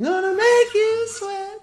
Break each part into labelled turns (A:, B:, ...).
A: Gonna make you sweat.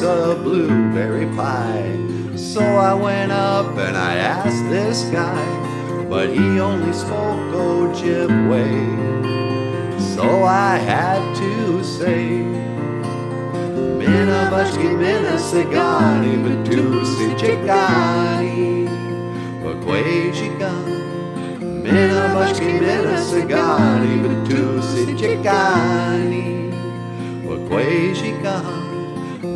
B: Of blueberry pie. So I went up and I asked this guy, but he only spoke Ojibwe. So I had to say, Mina bashki mina sigani batusi chikani bakwajigan. Mina bashki mina sigani batusi chikani bakwajigan.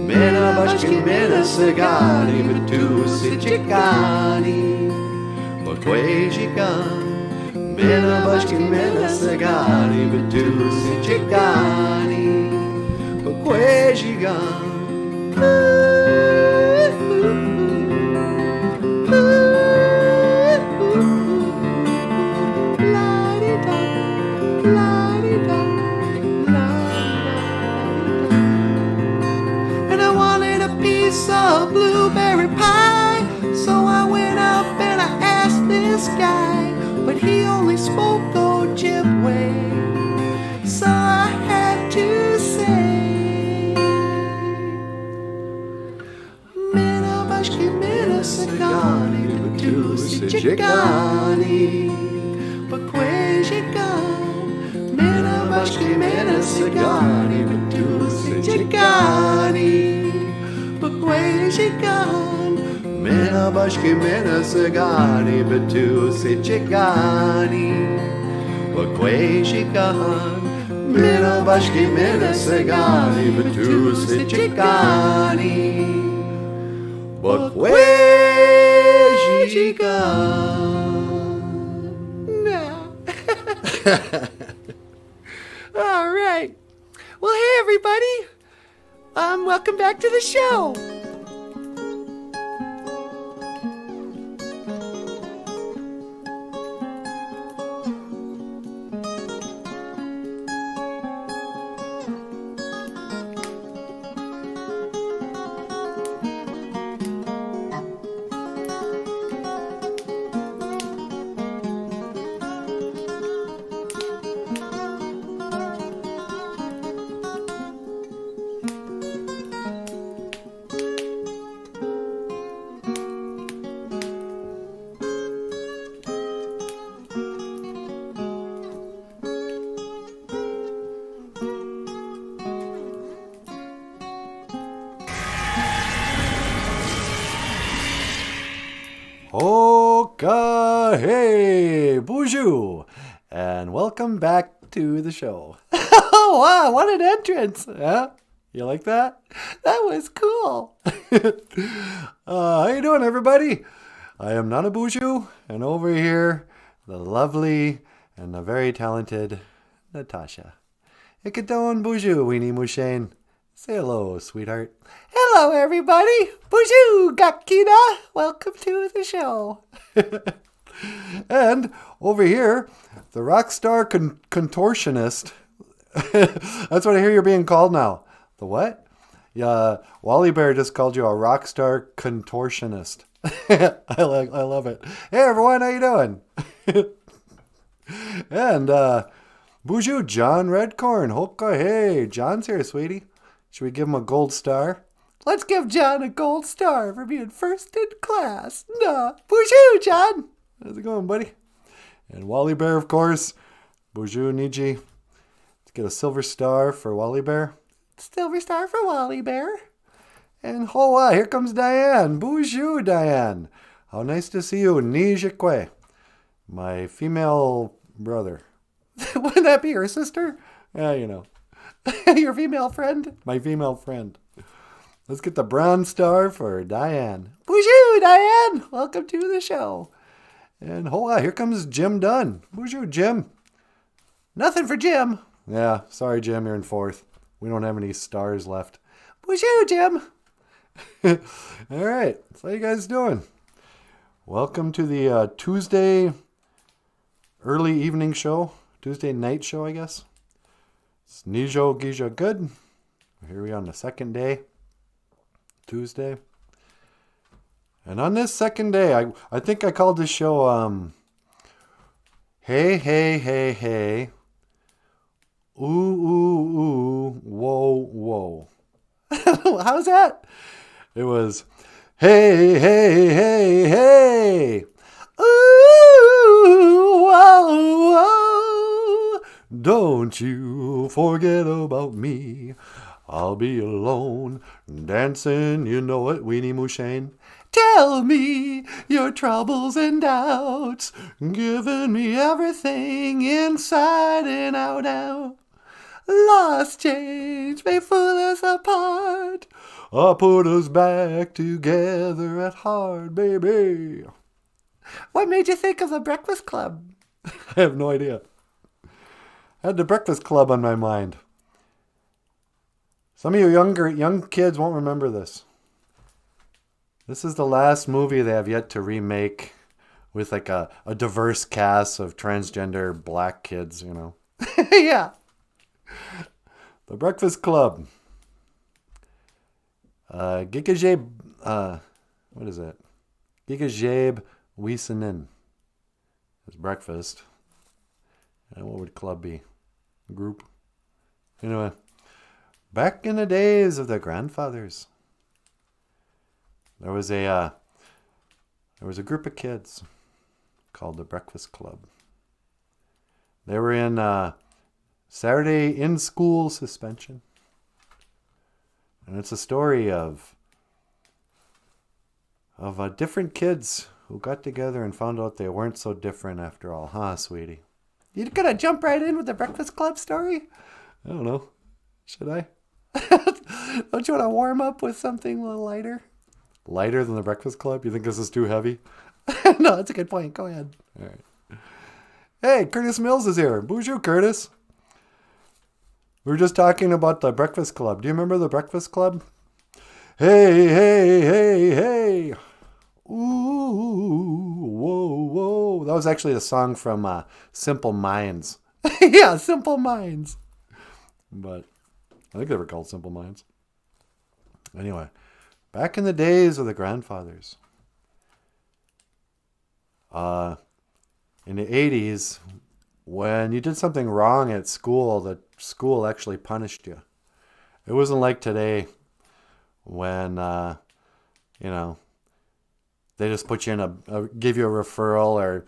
B: Mina bashki mina sigani batusi chikani bakwajigan. Mina bashki mina sigani batusi chikani bakwajigan.
A: Of blueberry pie. So I went up and I asked this guy, but he only spoke Ojibwe. So I had to say, Mina bashki mina sigani batusi chikani bakwajigan. Mina bashki mina sigani batusi chikani bakwajigan.
B: Mina bashki mina sigani batusi chikani bakwajigan. Mina bashki mina sigani batusi chikani bakwajigan.
A: All right. Well, hey everybody. Welcome back to the show.
B: Hey, BOOZHOO, and welcome back to the show. Oh, wow, what an entrance. Huh? You like that?
A: That was cool.
B: How you doing, everybody? I am NANABOOZHOO, and over here, the lovely and the very talented Natasha. Ikadon BOOZHOO, Weenie Mushane. Say hello, sweetheart.
A: Hello, everybody. BOOZHOO Gakina. Welcome to the show.
B: And over here, the rock star contortionist. That's what I hear you're being called now. The what? Yeah, Wally Bear just called you a rock star contortionist. I love it. Hey everyone, how you doing? And BOOZHOO John Redcorn. Hoka, hey, John's here, sweetie. Should we give him a gold star?
A: Let's give John a gold star for being first in class. Nah, BOOZHOO, John.
B: How's it going, buddy? And Wally Bear, of course. BOOZHOO Niji. Let's get a silver star for Wally Bear.
A: Silver star for Wally Bear.
B: And hoa, here comes Diane. BOOZHOO, Diane. How nice to see you, Nijikwe. My female brother.
A: Wouldn't that be your sister?
B: Yeah, you know.
A: Your female friend?
B: My female friend. Let's get the bronze star for Diane. BOOZHOO, Diane! Welcome to the show. And here comes Jim Dunn. BOOZHOO, Jim. Nothing for Jim. Yeah, sorry, Jim, you're in fourth. We don't have any stars left. BOOZHOO, Jim. All right, so how you guys doing? Welcome to the Tuesday early evening show. Tuesday night show, I guess. It's Nijo Gija Good. Here we are on the second day. Tuesday. And on this second day, I think I called this show Hey, hey, hey, hey. Ooh, ooh, ooh, whoa, whoa. How's that? It was hey, hey, hey, hey. Ooh, whoa, whoa. Don't you forget about me. I'll be alone, dancing, you know it, Weenie Moo Shane. Tell me your troubles and doubts, giving me everything inside and out now. Lost change may fool us apart, or put us back together at heart, baby. What made you think of the Breakfast Club? I have no idea. I had the Breakfast Club on my mind. Some of you young kids won't remember this. This is the last movie they have yet to remake with like a diverse cast of transgender black kids, you know. Yeah. The Breakfast Club. Gigajab, what is it? Gigajab Wiesenen is breakfast. And what would club be? Group. Anyway. Back in the days of the grandfathers, there was a group of kids called the Breakfast Club. They were in Saturday in-school suspension. And it's a story of different kids who got together and found out they weren't so different after all. Huh, sweetie? You gonna jump right in with the Breakfast Club story? I don't know. Should I? Don't you want to warm up with something a little lighter? Lighter than the Breakfast Club? You think this is too heavy? No, that's a good point. Go ahead. All right. Hey, Curtis Mills is here. BOOZHOO, Curtis. We were just talking about the Breakfast Club. Do you remember the Breakfast Club? Hey, hey, hey, hey. Ooh, whoa, whoa. That was actually a song from Simple Minds. Yeah, Simple Minds. But I think they were called Simple Minds. Anyway, back in the days of the grandfathers. In the 80s, when you did something wrong at school, the school actually punished you. It wasn't like today when, they just put you in give you a referral or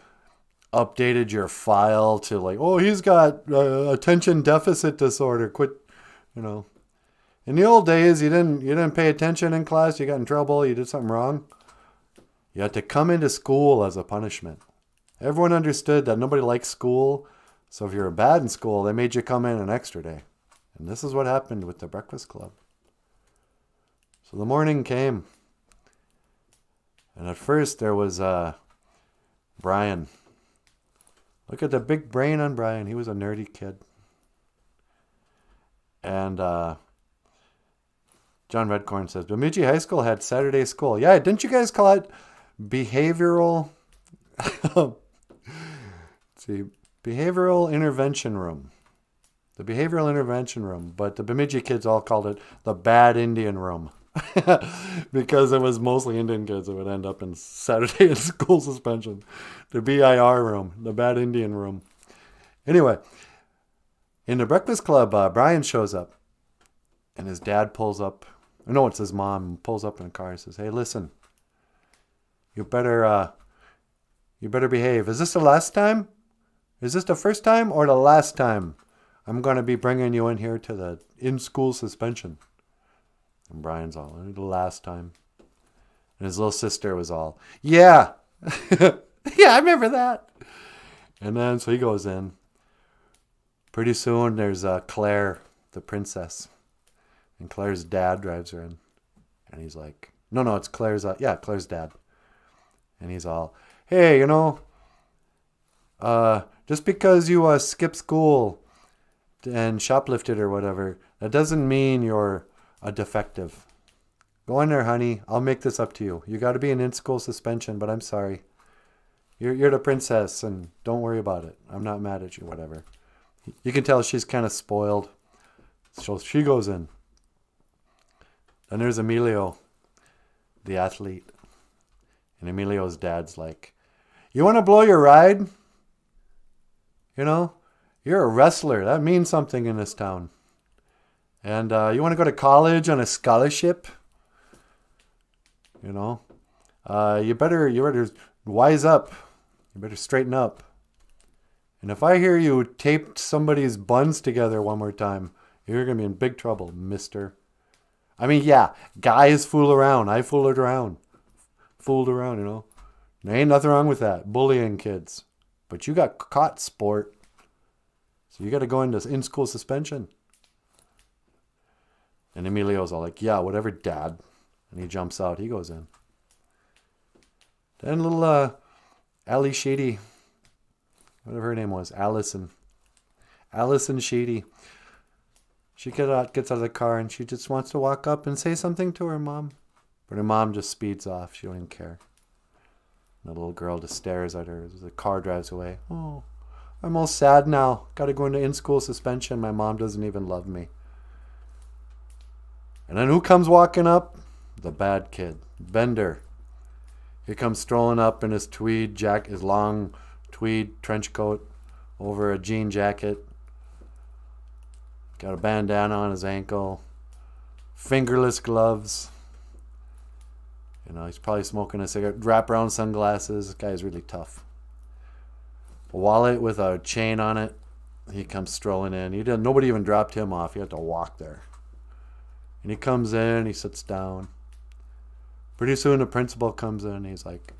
B: updated your file to like, oh, he's got attention deficit disorder. Quit, In the old days, you didn't pay attention in class. You got in trouble. You did something wrong. You had to come into school as a punishment. Everyone understood that nobody liked school. So if you were bad in school, they made you come in an extra day. And this is what happened with the Breakfast Club. So the morning came. And at first there was Brian. Look at the big brain on Brian. He was a nerdy kid. And John Redcorn says, Bemidji High School had Saturday school. Yeah, didn't you guys call it behavioral... behavioral intervention room. The behavioral intervention room. But the Bemidji kids all called it the bad Indian room. Because it was mostly Indian kids that would end up in Saturday in school suspension. The BIR room. The bad Indian room. Anyway, in the Breakfast Club, Brian shows up. And his dad pulls up. No, it's his mom. Pulls up in a car and says, hey, listen. You better behave. Is this the last time? Is this the first time or the last time I'm going to be bringing you in here to the in-school suspension? And Brian's all, the last time. And his little sister was all, yeah. Yeah, I remember that. And then, so he goes in. Pretty soon, there's Claire, the princess. And Claire's dad drives her in. And he's like, no, it's Claire's, Claire's dad. And he's all, hey, just because you skipped school and shoplifted or whatever, that doesn't mean you're a defective. Go in there, honey. I'll make this up to you. You got to be in school suspension, but I'm sorry. You're the princess, and don't worry about it. I'm not mad at you, whatever. You can tell she's kind of spoiled. So she goes in. Then there's Emilio, the athlete. And Emilio's dad's like, you want to blow your ride? You're a wrestler. That means something in this town. And you want to go to college on a scholarship? You better wise up. You better straighten up. And if I hear you taped somebody's buns together one more time, you're going to be in big trouble, mister. I mean, yeah, guys fool around. I fooled around. There ain't nothing wrong with that. Bullying kids. But you got caught, sport. So you got to go into in-school suspension. And Emilio's all like, yeah, whatever, Dad. And he jumps out. He goes in. Then little Allie Sheedy, whatever her name was, Allison Sheedy. She gets out of the car and she just wants to walk up and say something to her mom. But her mom just speeds off. She don't even care. And the little girl just stares at her as the car drives away. Oh, I'm all sad now. Got to go into in-school suspension. My mom doesn't even love me. And then who comes walking up? The bad kid, Bender. He comes strolling up in his his long tweed trench coat over a jean jacket. Got a bandana on his ankle. Fingerless gloves. He's probably smoking a cigarette. Wraparound sunglasses. This guy's really tough. A wallet with a chain on it. He comes strolling in. Nobody even dropped him off. He had to walk there. And he comes in. He sits down. Pretty soon the principal comes in. He's like,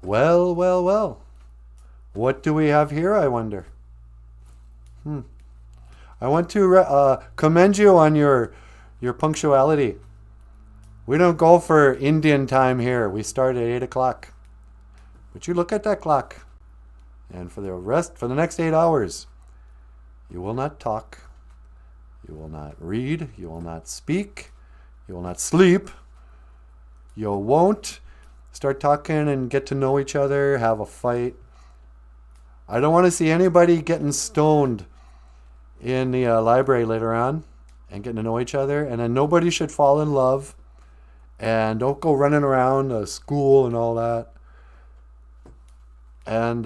B: well. What do we have here, I wonder? I want to commend you on your punctuality. We don't go for Indian time here. We start at 8 o'clock. But you look at that clock. And for the next 8 hours, you will not talk. You will not read. You will not speak. You will not sleep. You won't start talking and get to know each other, have a fight. I don't want to see anybody getting stoned in the library later on and getting to know each other. And then nobody should fall in love. And don't go running around school and all that. And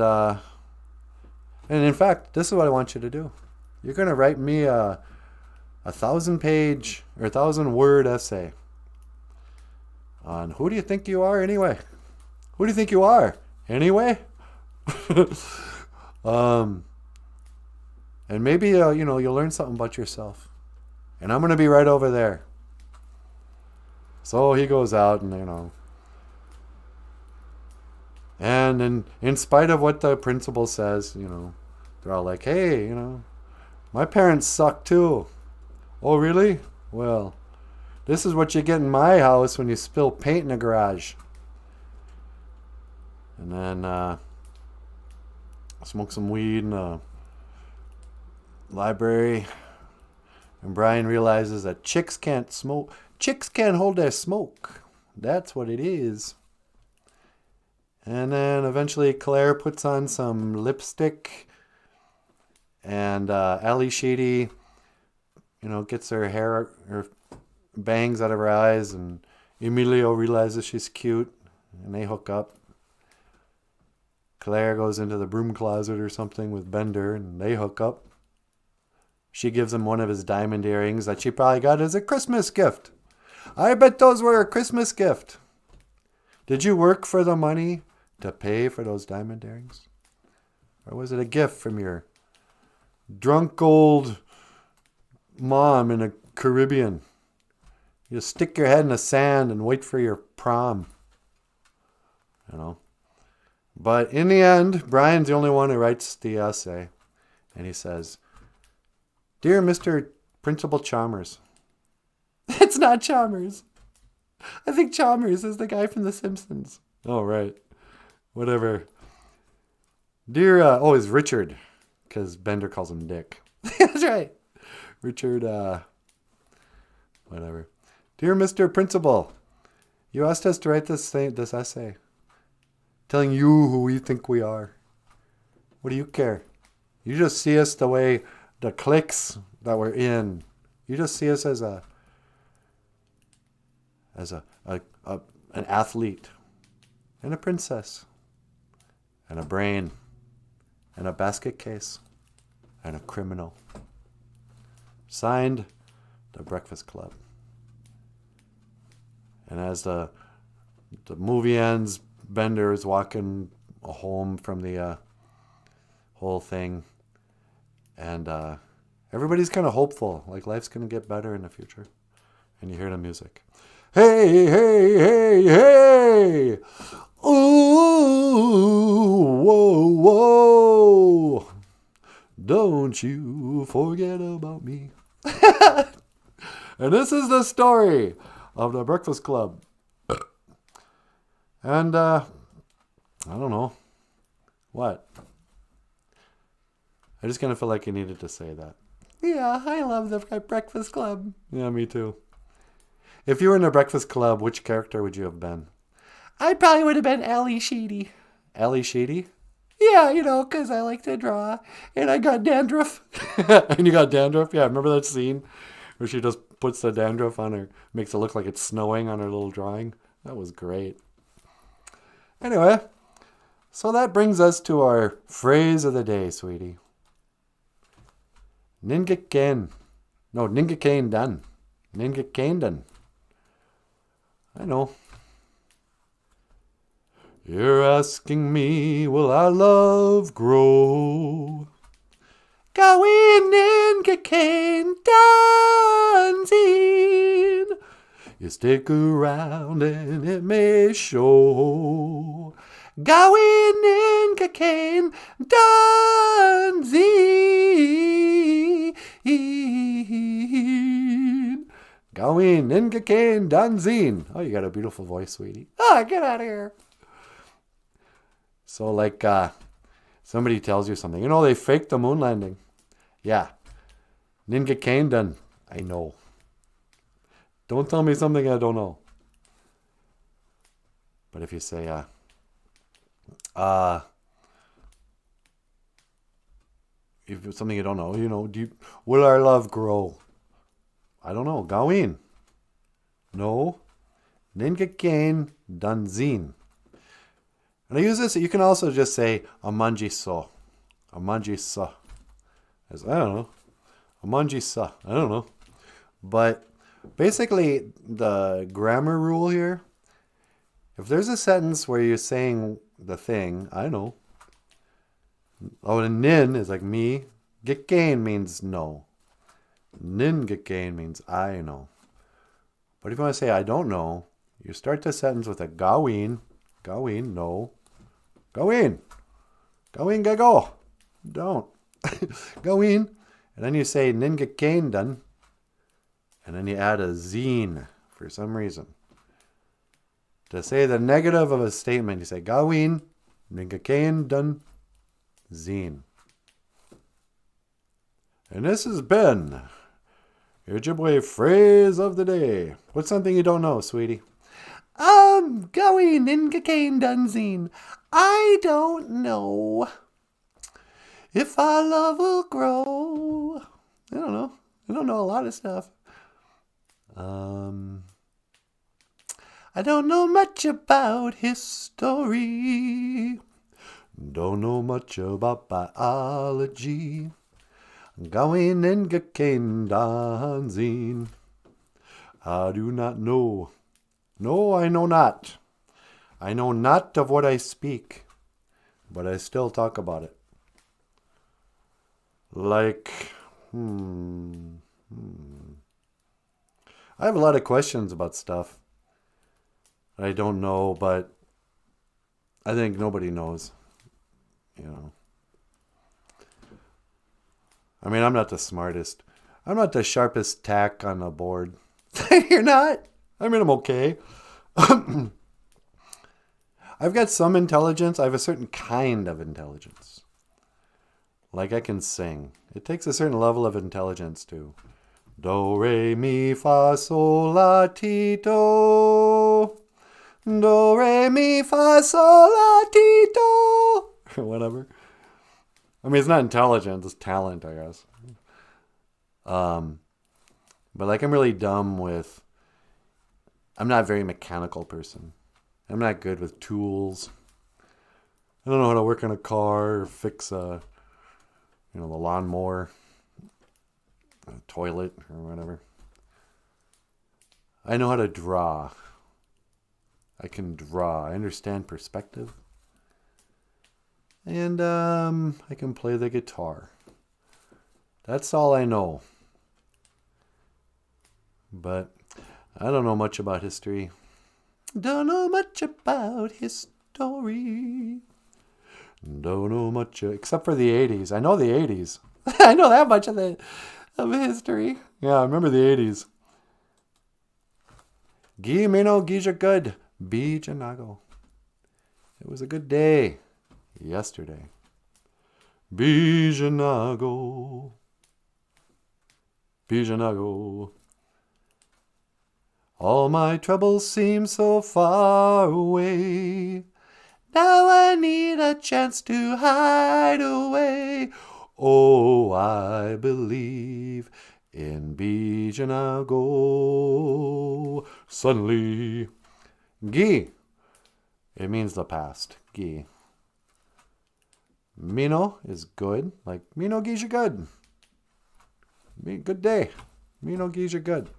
B: in fact, this is what I want you to do. You're going to write me a 1,000-page or 1,000-word essay on who do you think you are anyway? Who do you think you are anyway? And maybe you'll learn something about yourself. And I'm going to be right over there. So he goes out and and in spite of what the principal says, they're all like, hey, my parents suck too. Oh, really? Well, this is what you get in my house when you spill paint in the garage. And then smoke some weed in the library. And Brian realizes that chicks can't smoke. Chicks can't hold their smoke. That's what it is. And then eventually Claire puts on some lipstick. And Ali Sheedy, gets her hair, her bangs out of her eyes. And Emilio realizes she's cute. And they hook up. Claire goes into the broom closet or something with Bender. And they hook up. She gives him one of his diamond earrings that she probably got as a Christmas gift. I bet those were a Christmas gift. Did you work for the money to pay for those diamond earrings? Or was it a gift from your drunk old mom in the Caribbean? You just stick your head in the sand and wait for your prom. But in the end, Brian's the only one who writes the essay. And he says, Dear Mr. Principal Chalmers. It's not Chalmers. I think Chalmers is the guy from The Simpsons. Oh, right. Whatever. Dear, it's Richard, because Bender calls him Dick. That's right. Richard, whatever. Dear Mr. Principal, you asked us to write this essay, telling you who we think we are. What do you care? You just see us the way the cliques that we're in. You just see us as an athlete, and a princess, and a brain, and a basket case, and a criminal. Signed, The Breakfast Club. And as the movie ends, Bender is walking home from the whole thing, and everybody's kind of hopeful, like life's going to get better in the future. And you hear the music. Hey, hey, hey, hey! Ooh, whoa, whoa! Don't you forget about me. And this is the story of The Breakfast Club. And, I don't know. What? I just kind of feel like you needed to say that. Yeah, I love The Breakfast Club. Yeah, me too. If you were in The Breakfast Club, which character would you have been? I probably would have been Ally Sheedy. Ally Sheedy? Yeah, because I like to draw. And I got dandruff. And you got dandruff? Yeah, remember that scene where she just puts the dandruff on her, makes it look like it's snowing on her little drawing? That was great. Anyway, so that brings us to our phrase of the day, sweetie. Ninga cane done. Ninga cane done. I know. You're asking me, will our love grow? Going ninga cane dancing. You stick around and it may show. Going ninga cane dancing. Going ninga cane dancing. Oh, you got a beautiful voice, sweetie. Oh, get out of here. So like somebody tells you something. They faked the moon landing. Yeah. Ninga cane done. I know. Don't tell me something I don't know. But if you say, if it's something you don't know, will our love grow? I don't know. Gawin. No. Ninga cane dunzin. And I use this, you can also just say, amanji so. Amanji so. I don't know. Amanji so. I don't know. But basically, the grammar rule here, if there's a sentence where you're saying the thing, I know. Oh, and nin is like me. Gikain means no. Nin gikain means I know. But if you want to say I don't know, you start the sentence with a gawin. Gawin, no. Gawin. Gawin, go. Don't. Gawin. And then you say nin gikain done. And then you add a zine for some reason. To say the negative of a statement, you say gawin, ningakain dun, zine. And this has been Ojibwe phrase of the day. What's something you don't know, sweetie? Gawin, ningakain dun, zine. I don't know if our love will grow. I don't know. I don't know a lot of stuff. I don't know much about history. Don't know much about biology. Going in gekain danzin. I do not know. No, I know not. I know not of what I speak, but I still talk about it. Like, I have a lot of questions about stuff I don't know, but I think nobody knows. I mean, I'm not the smartest. I'm not the sharpest tack on the board. You're not? I mean, I'm okay. I've got some intelligence. I have a certain kind of intelligence. Like I can sing. It takes a certain level of intelligence to do, re, mi, fa, sol, la, ti, do. Do, re, mi, fa, sol, la, ti, do. Or whatever. I mean, it's not intelligence. It's talent, I guess. But like I'm really dumb with... I'm not a very mechanical person. I'm not good with tools. I don't know how to work on a car or fix the lawnmower, a toilet, or whatever. I know how to draw. I can draw. I understand perspective. And I can play the guitar. That's all I know. But I don't know much about history. Don't know much about history. Don't know much, except for the 80s. I know the 80s. I know that much of history. Yeah, I remember the 80s. Gi mino gija good. Bijanago. It was a good day. Yesterday. Bijanago. Bijanago. All my troubles seem so far away. Now I need a chance to hide away. Oh, I believe in Bijanago. Suddenly, Gi. It means the past. Gi. Mino is good. Like, Mino Gija good. Good day. Mino Gija good.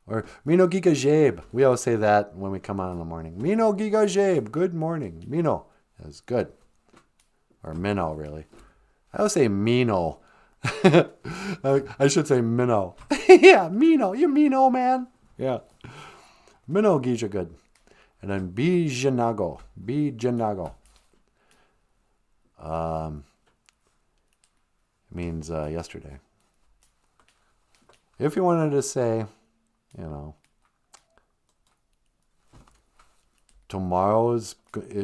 B: Or Mino Giga Jabe. We always say that when we come on in the morning. Mino Giga Jabe. Good morning. Mino is good. Or Minnow, really. I always say Mino. I should say Minnow. Yeah, Mino. You're Mino, man. Yeah. Minnow Gija good. And then Bijanago. Bijanago. Means yesterday. If you wanted to say, it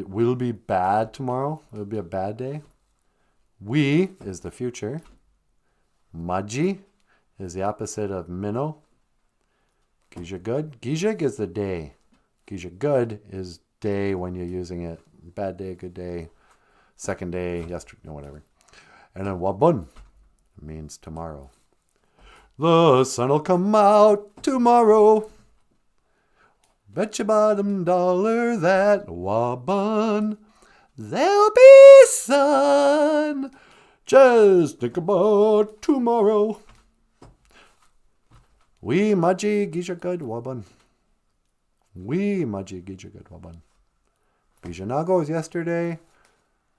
B: will be bad tomorrow. It will be a bad day. We is the future. Maji is the opposite of Minnow. Gija good. Gijig is the day. Gija good is day when you're using it. Bad day, good day. Second day, yesterday, whatever. And then Wabun means tomorrow. The sun'll come out tomorrow. Bet your bottom dollar that Wabun there'll be sun. Just think about tomorrow. We maji gija good Wabun. We maji gija good Wabun. Bijanago is yesterday.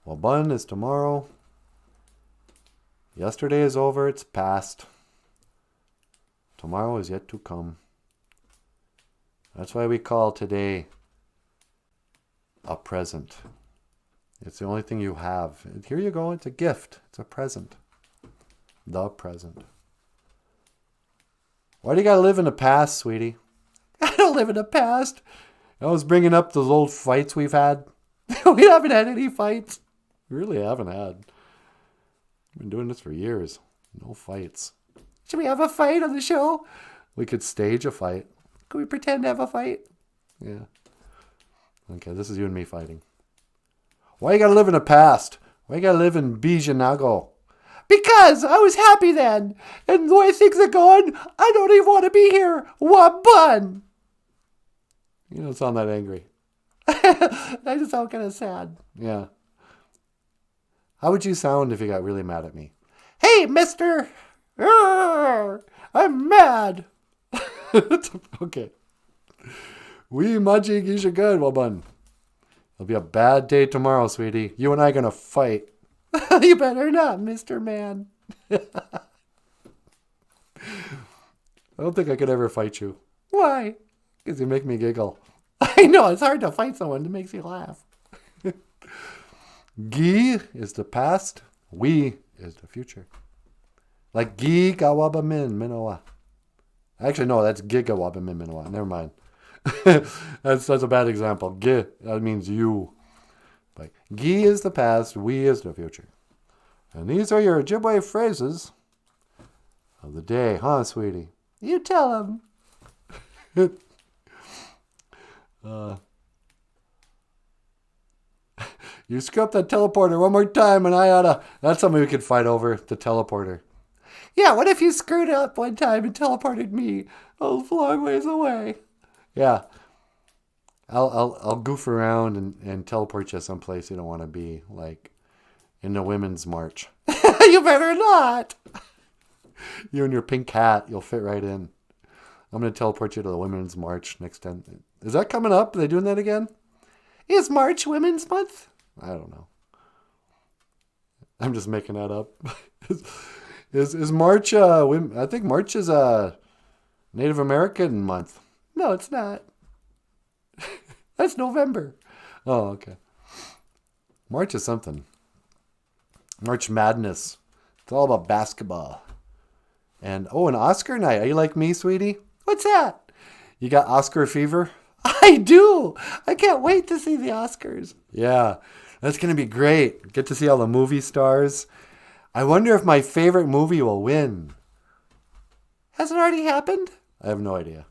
B: Wabun is tomorrow. Yesterday is over, it's past. Tomorrow is yet to come. That's why we call today a present. It's the only thing you have. Here you go, it's a gift. It's a present. The present. Why do you gotta live in the past, sweetie? I don't live in the past. I was bringing up those old fights we've had. We haven't had any fights. We really haven't had. We've been doing this for years. No fights. Should we have a fight on the show? We could stage a fight. Could we pretend to have a fight? Yeah. Okay, this is you and me fighting. Why you gotta live in the past? Why you gotta live in Bijanago? Because I was happy then. And the way things are going, I don't even want to be here. Wabun! You don't sound that angry. I just sound kind of sad. Yeah. How would you sound if you got really mad at me? Hey, mister! I'm mad. Okay. We maji gisha good, Wabun. It'll be a bad day tomorrow, sweetie. You and I are gonna fight. You better not, Mr. Man. I don't think I could ever fight you. Why? Because you make me giggle. I know, it's hard to fight someone that makes you laugh. Gi is the past. We is the future. Like Gi Gawaba Min Minoa. Actually, no, that's Giga Waba Min Minoa. Never mind. That's a bad example. Ge, that means you. Like, gi is the past, we is the future. And these are your Ojibwe phrases of the day, huh, sweetie? You tell them. You screw up that teleporter one more time and I oughta... That's something we could fight over, the teleporter. Yeah, what if you screwed up one time and teleported me a long ways away? Yeah. I'll goof around and teleport you someplace you don't want to be, like in the women's march. You better not. You and your pink hat, you'll fit right in. I'm going to teleport you to the women's march next time. Is that coming up? Are they doing that again? Is March Women's Month? I don't know. I'm just making that up. Is March, I think March is a Native American month. No, it's not. That's November. Oh, okay. March is something. March Madness. It's all about basketball. And, an Oscar night. Are you like me, sweetie? What's that? You got Oscar fever? I do. I can't wait to see the Oscars. Yeah, that's going to be great. Get to see all the movie stars. I wonder if my favorite movie will win. Has it already happened? I have no idea.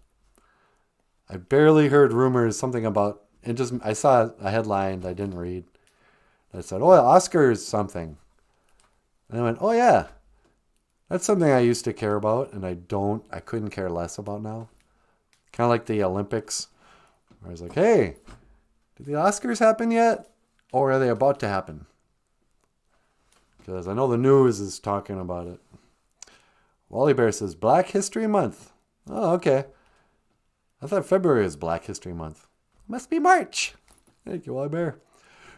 B: I barely heard rumors, something about it. I saw a headline I didn't read. I said, Oscars something. And I went, oh yeah. That's something I used to care about and I couldn't care less about now. Kind of like the Olympics. Where I was like, hey, did the Oscars happen yet? Or are they about to happen? Because I know the news is talking about it. Wally Bear says, Black History Month. Oh, okay. I thought February was Black History Month. Must be March. Thank you, Wally Bear.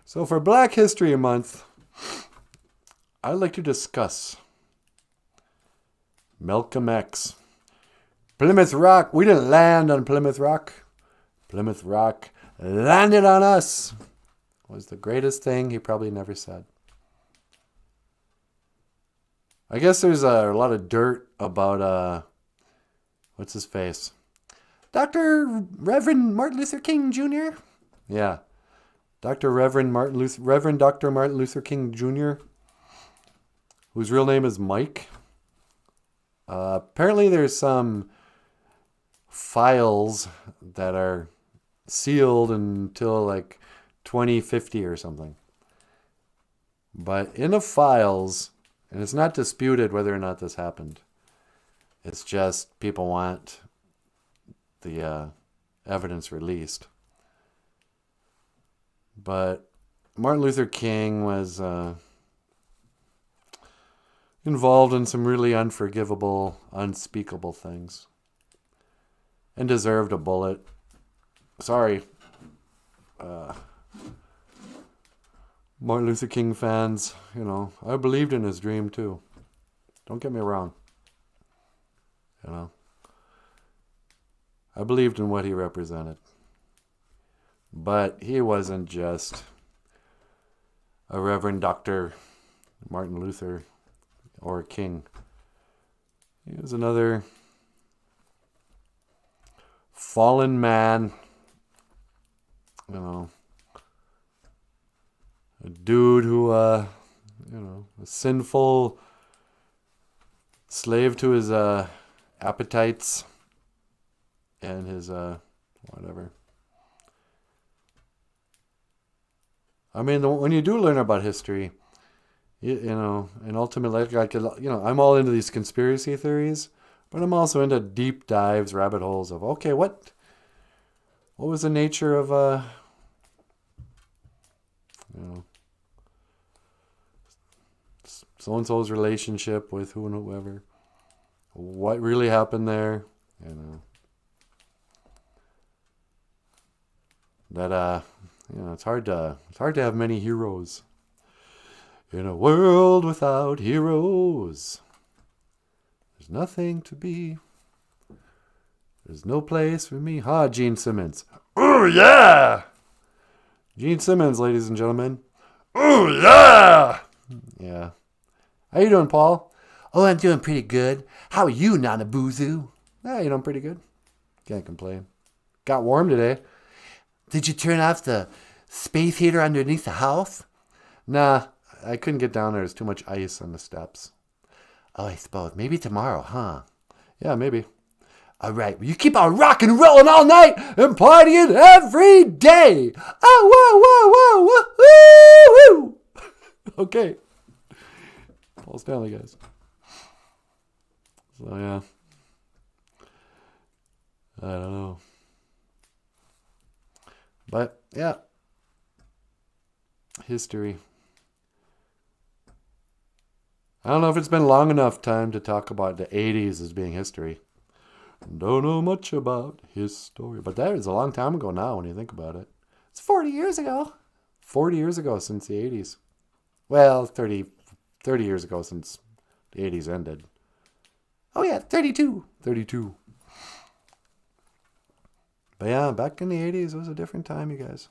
B: So for Black History Month, I'd like to discuss Malcolm X. Plymouth Rock. We didn't land on Plymouth Rock. Plymouth Rock landed on us. Was the greatest thing he probably never said. I guess there's a lot of dirt about, what's his face? Dr. Reverend Martin Luther King Jr.? Yeah. Reverend Dr. Martin Luther King Jr., whose real name is Mike. Apparently there's some files that are sealed until like 2050 or something. But in the files, and it's not disputed whether or not this happened. It's just people want the evidence released. But Martin Luther King was involved in some really unforgivable, unspeakable things. And deserved a bullet. Sorry. Martin Luther King fans, I believed in his dream too. Don't get me wrong. I believed in what he represented. But he wasn't just a Reverend Dr. Martin Luther or King. He was another fallen man, a dude who, a sinful slave to his appetites and his whatever. I mean, when you do learn about history, and ultimately, I'm all into these conspiracy theories, but I'm also into deep dives, rabbit holes of, okay, what was the nature of, so-and-so's relationship with who and whoever? What really happened there? That, it's hard to have many heroes. In a world without heroes, there's nothing to be. There's no place for me. Gene Simmons. Oh, yeah! Gene Simmons, ladies and gentlemen. Oh, yeah! Yeah. How you doing, Paul? Oh, I'm doing pretty good. How are you, Nanaboozhoo? Yeah, you're doing pretty good. Can't complain. Got warm today. Did you turn off the space heater underneath the house? Nah, I couldn't get down there. There's too much ice on the steps. Oh, I suppose. Maybe tomorrow, huh? Yeah, maybe. All right, well, you keep on rock and rolling all night and partying every day. Oh, whoa, whoa, whoa, woo, woo. Okay. Paul Stanley, guys. So, yeah. I don't know. But, yeah. History. I don't know if it's been long enough time to talk about the 80s as being history. Don't know much about his story. But that is a long time ago now when you think about it. It's 40 years ago. 40 years ago since the 80s. Well, 30 years ago since the 80s ended. Oh yeah, 32. 32. But yeah, back in the 80s, it was a different time, you guys.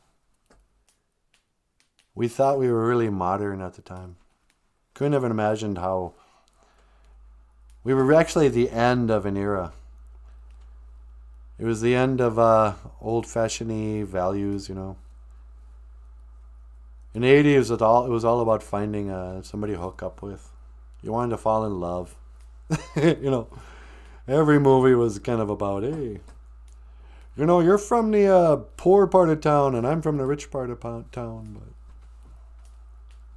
B: We thought we were really modern at the time. Couldn't have imagined how... We were actually at the end of an era. It was the end of old-fashioned values, you know. In the 80s, it was all about finding somebody to hook up with. You wanted to fall in love. You know, every movie was kind of about, hey, you know, you're from the poor part of town and I'm from the rich part of town, but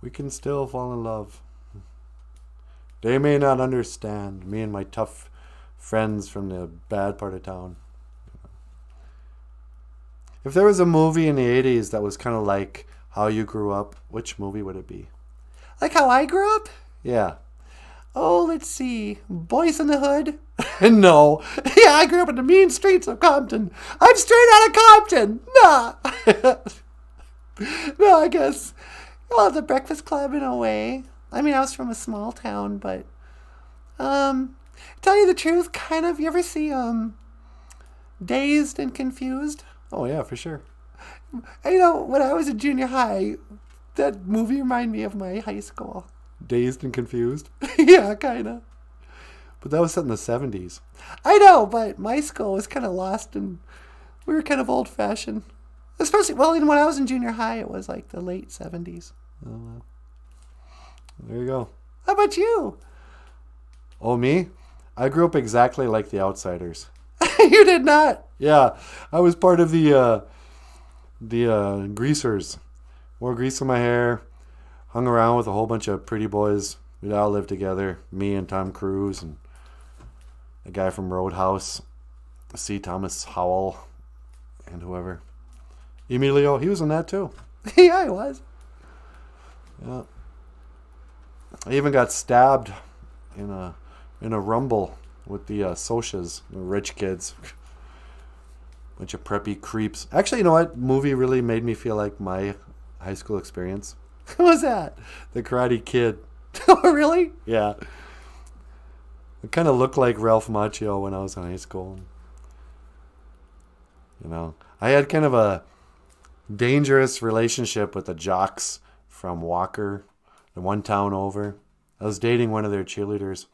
B: we can still fall in love. They may not understand, me and my tough friends from the bad part of town. If there was a movie in the 80s that was kind of like how you grew up, which movie would it be? Like how I grew up? Yeah. Oh, let's see. Boys in the Hood? No. Yeah, I grew up in the mean streets of Compton. I'm straight out of Compton. Nah. No, I guess. Well, The Breakfast Club in a way. I mean, I was from a small town, but tell you the truth, kind of. You ever see Dazed and Confused? Oh, yeah, for sure. You know, when I was in junior high, that movie reminded me of my high school. Dazed and Confused? Yeah, kind of. But that was set in the 70s. I know, but my school was kind of lost and we were kind of old-fashioned. Especially, well, when I was in junior high, it was like the late 70s. Oh, well. There you go. How about you? Oh, me? I grew up exactly like the Outsiders. You did not? Yeah, I was part of the greasers. Wore grease in my hair. Hung around with a whole bunch of pretty boys. We'd all live together. Me and Tom Cruise and a guy from Roadhouse. C. Thomas Howell and whoever. Emilio, he was in that too. Yeah, he was. Yeah. I even got stabbed in a rumble with the Socias, the rich kids. Bunch of preppy creeps. Actually, you know what movie really made me feel like my high school experience? What was that? The Karate Kid. Oh, really? Yeah. I kind of looked like Ralph Macchio when I was in high school. You know, I had kind of a dangerous relationship with the jocks from Walker, the one town over. I was dating one of their cheerleaders.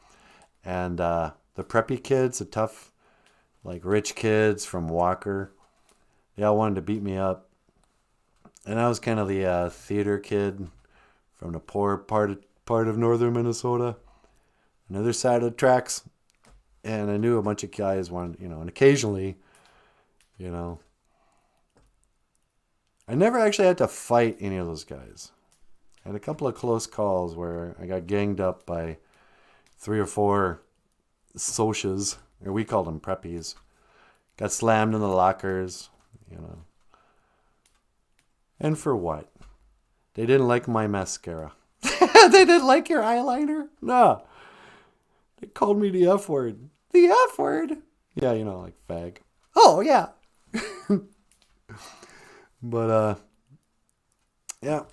B: And the preppy kids, the tough, like rich kids from Walker, they all wanted to beat me up. And I was kind of the theater kid from the poor part of northern Minnesota, another side of the tracks. And I knew a bunch of guys wanted, you know, and occasionally, you know, I never actually had to fight any of those guys. I had a couple of close calls where I got ganged up by 3 or 4 Socias, or we called them preppies. Got slammed in the lockers, you know. And for what? They didn't like my mascara. They didn't like your eyeliner? No. They called me the F word. The F word? Yeah, you know, like fag. Oh, yeah. But, yeah.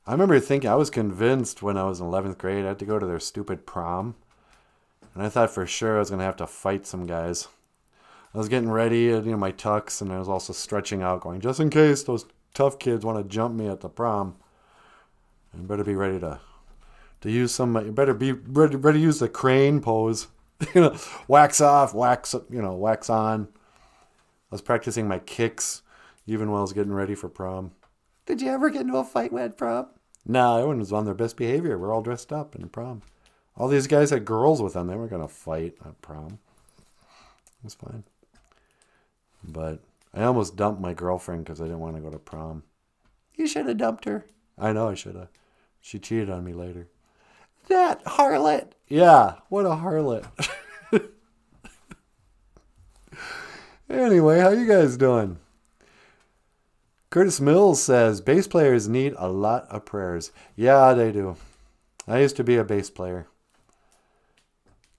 B: I remember thinking, I was convinced when I was in 11th grade I had to go to their stupid prom. And I thought for sure I was going to have to fight some guys. I was getting ready, you know, my tux, and I was also stretching out, going, just in case those tough kids want to jump me at the prom. You better be ready to use some, you better be ready to use the crane pose. You know, wax off, wax, you know, wax on. I was practicing my kicks even while I was getting ready for prom. Did you ever get into a fight at prom? No, everyone was on their best behavior. We're all dressed up in prom. All these guys had girls with them. They weren't going to fight at prom. It was fine. But I almost dumped my girlfriend because I didn't want to go to prom. You should have dumped her. I know I should have. She cheated on me later. That harlot. Yeah, what a harlot. Anyway, how you guys doing? Curtis Mills says, bass players need a lot of prayers. Yeah, they do. I used to be a bass player.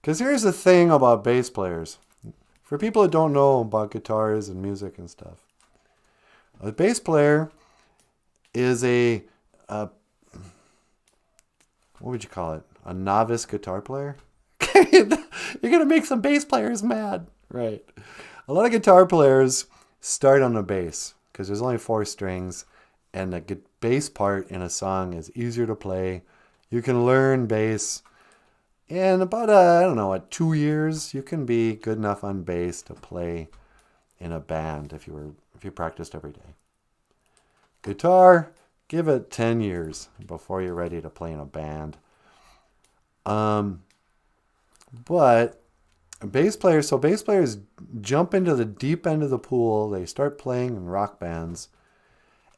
B: Because here's the thing about bass players. For people that don't know about guitars and music and stuff. A bass player is a what would you call it? A novice guitar player? You're going to make some bass players mad. Right. A lot of guitar players start on the bass because there's only 4 strings and the bass part in a song is easier to play. You can learn bass in about, 2 years. You can be good enough on bass to play in a band if you practiced every day. Guitar, give it 10 years before you're ready to play in a band. But bass players jump into the deep end of the pool. They start playing in rock bands,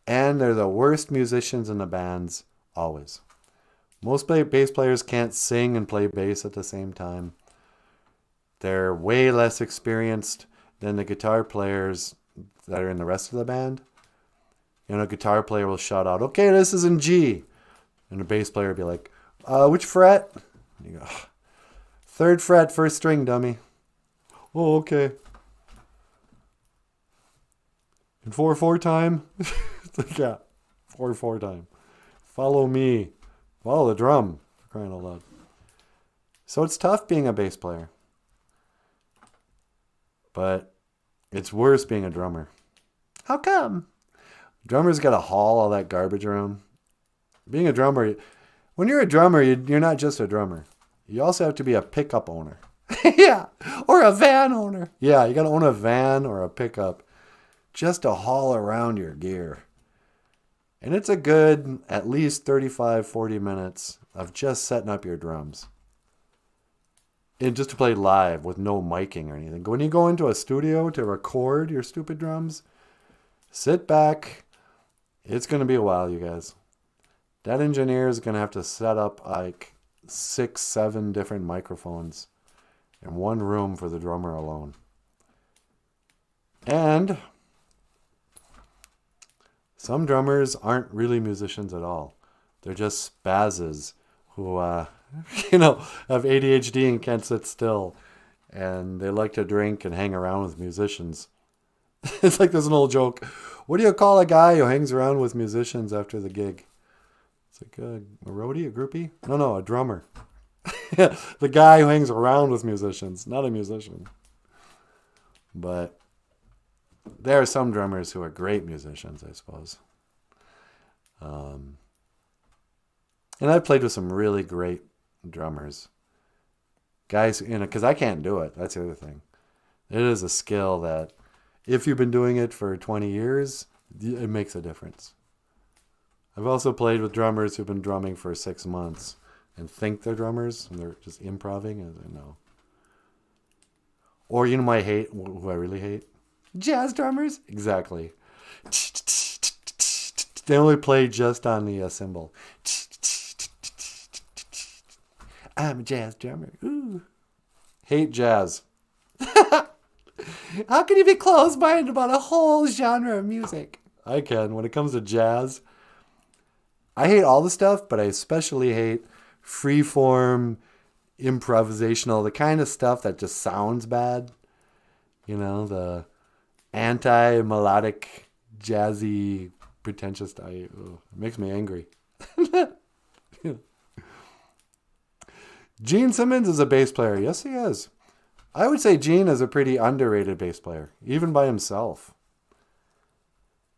B: and they're the worst musicians in the bands always. Most bass players can't sing and play bass at the same time. They're way less experienced than the guitar players that are in the rest of the band. A guitar player will shout out, okay, this is in G. And the bass player will be like, which fret? And you go, 3rd fret, 1st string, dummy. Oh, okay. In 4/4 time? Yeah, 4/4 time. Follow me. Follow the drum. For crying out loud. So it's tough being a bass player. But it's worse being a drummer. How come? Drummers got to haul all that garbage around. Being a drummer, when you're a drummer, you're not just a drummer. You also have to be a pickup owner. Yeah, or a van owner. Yeah, you got to own a van or a pickup just to haul around your gear. And it's a good at least 35, 40 minutes of just setting up your drums. And just to play live with no miking or anything. When you go into a studio to record your stupid drums, sit back. It's going to be a while, you guys. That engineer is going to have to set up like 6, 7 different microphones in one room for the drummer alone. And some drummers aren't really musicians at all. They're just spazzes who, have ADHD and can't sit still. And they like to drink and hang around with musicians. It's like there's an old joke. What do you call a guy who hangs around with musicians after the gig? It's like a roadie, a groupie? No, a drummer. The guy who hangs around with musicians, not a musician. But there are some drummers who are great musicians, I suppose. And I've played with some really great drummers. Guys, because I can't do it. That's the other thing. It is a skill that if you've been doing it for 20 years, it makes a difference. I've also played with drummers who've been drumming for 6 months and think they're drummers and they're just improvising. And I know. Or who I really hate? Jazz drummers? Exactly. They only play just on the cymbal. I'm a jazz drummer. Ooh. Hate jazz. How can you be closed-minded about a whole genre of music? I can. When it comes to jazz, I hate all the stuff, but I especially hate freeform, improvisational, the kind of stuff that just sounds bad. The anti-melodic, jazzy, pretentious stuff. It makes me angry. Gene Simmons is a bass player. Yes, he is. I would say Gene is a pretty underrated bass player, even by himself.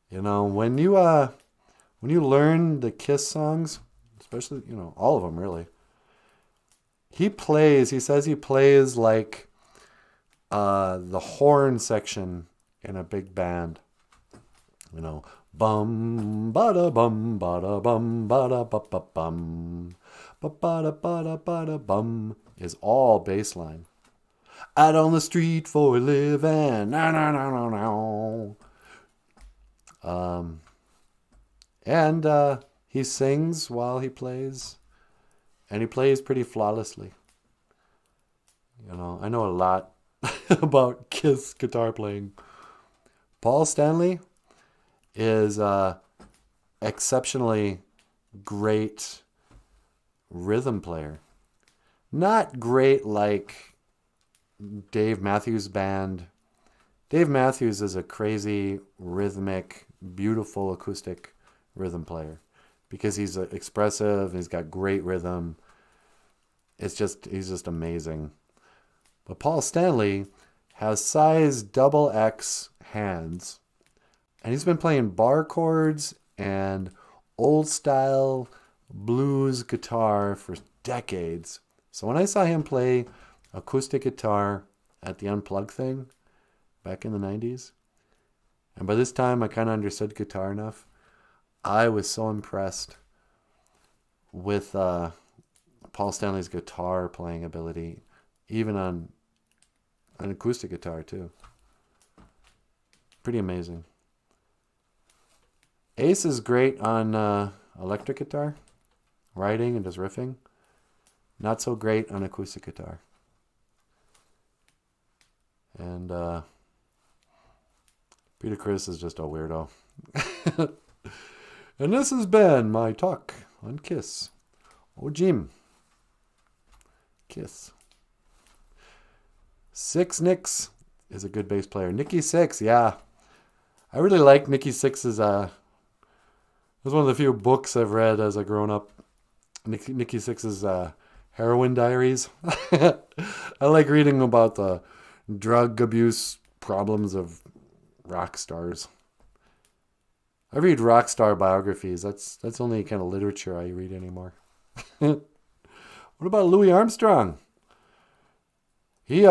B: When you learn the Kiss songs, especially, all of them really, he says he plays like the horn section in a big band. You know, bum bada bum bada bum bada ba ba bum ba bada bada bada bum is all bass line. Out on the street for a living. No, no, no, no, no. And he sings while he plays, and he plays pretty flawlessly. You know, I know a lot about Kiss guitar playing. Paul Stanley is exceptionally great rhythm player. Not great like Dave Matthews Band. Dave Matthews is a crazy, rhythmic, beautiful acoustic rhythm player because he's expressive and he's got great rhythm. He's just amazing. But Paul Stanley has size XX hands, and he's been playing bar chords and old style blues guitar for decades. So when I saw him play acoustic guitar at the Unplugged thing back in the 90s, and by this time I kind of understood guitar enough, I was so impressed with Paul Stanley's guitar playing ability, even on an acoustic guitar too. Pretty amazing. Ace is great on electric guitar, writing and just riffing. Not so great on acoustic guitar. And Peter Criss is just a weirdo. And this has been my talk on Kiss. Oh, Jim. Kiss. Six Nicks is a good bass player. Nikki Sixx, yeah. I really like Nikki Sixx's, it was one of the few books I've read as a grown-up. Nikki Sixx's Heroin Diaries. I like reading about the drug abuse problems of rock stars. I read rock star biographies. That's only kind of literature I read anymore. What about Louis Armstrong? He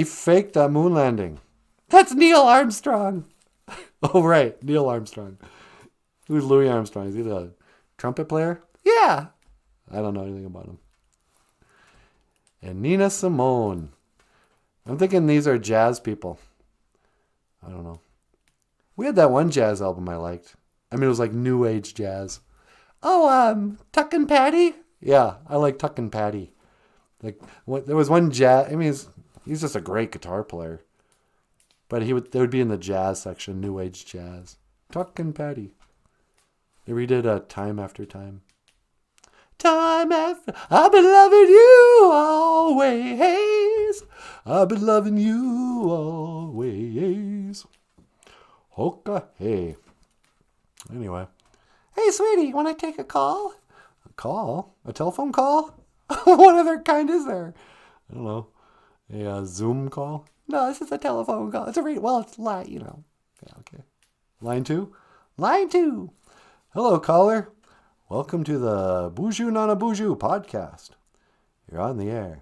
B: faked that moon landing. That's Neil Armstrong. Oh right, Neil Armstrong. Who's Louis Armstrong? Is he the trumpet player? Yeah. I don't know anything about him. And Nina Simone. I'm thinking these are jazz people. I don't know. We had that one jazz album I liked. I mean, it was like new age jazz. Oh, Tuck and Patty? Yeah, I like Tuck and Patty. Like, there was one jazz. I mean, he's just a great guitar player. But they would be in the jazz section, new age jazz. Tuck and Patty. They redid Time After Time. Time after, I've been loving you always. I've been loving you always. Hoka hey. Anyway. Hey, sweetie, you want to take a call? A call? A telephone call? What other kind is there? I don't know. A Zoom call? No, this is a telephone call. It's it's line, you know. Yeah, okay. Line 2? Line 2. Hello, caller. Welcome to the BOOZHOO NANABOOZHOO podcast. You're on the air.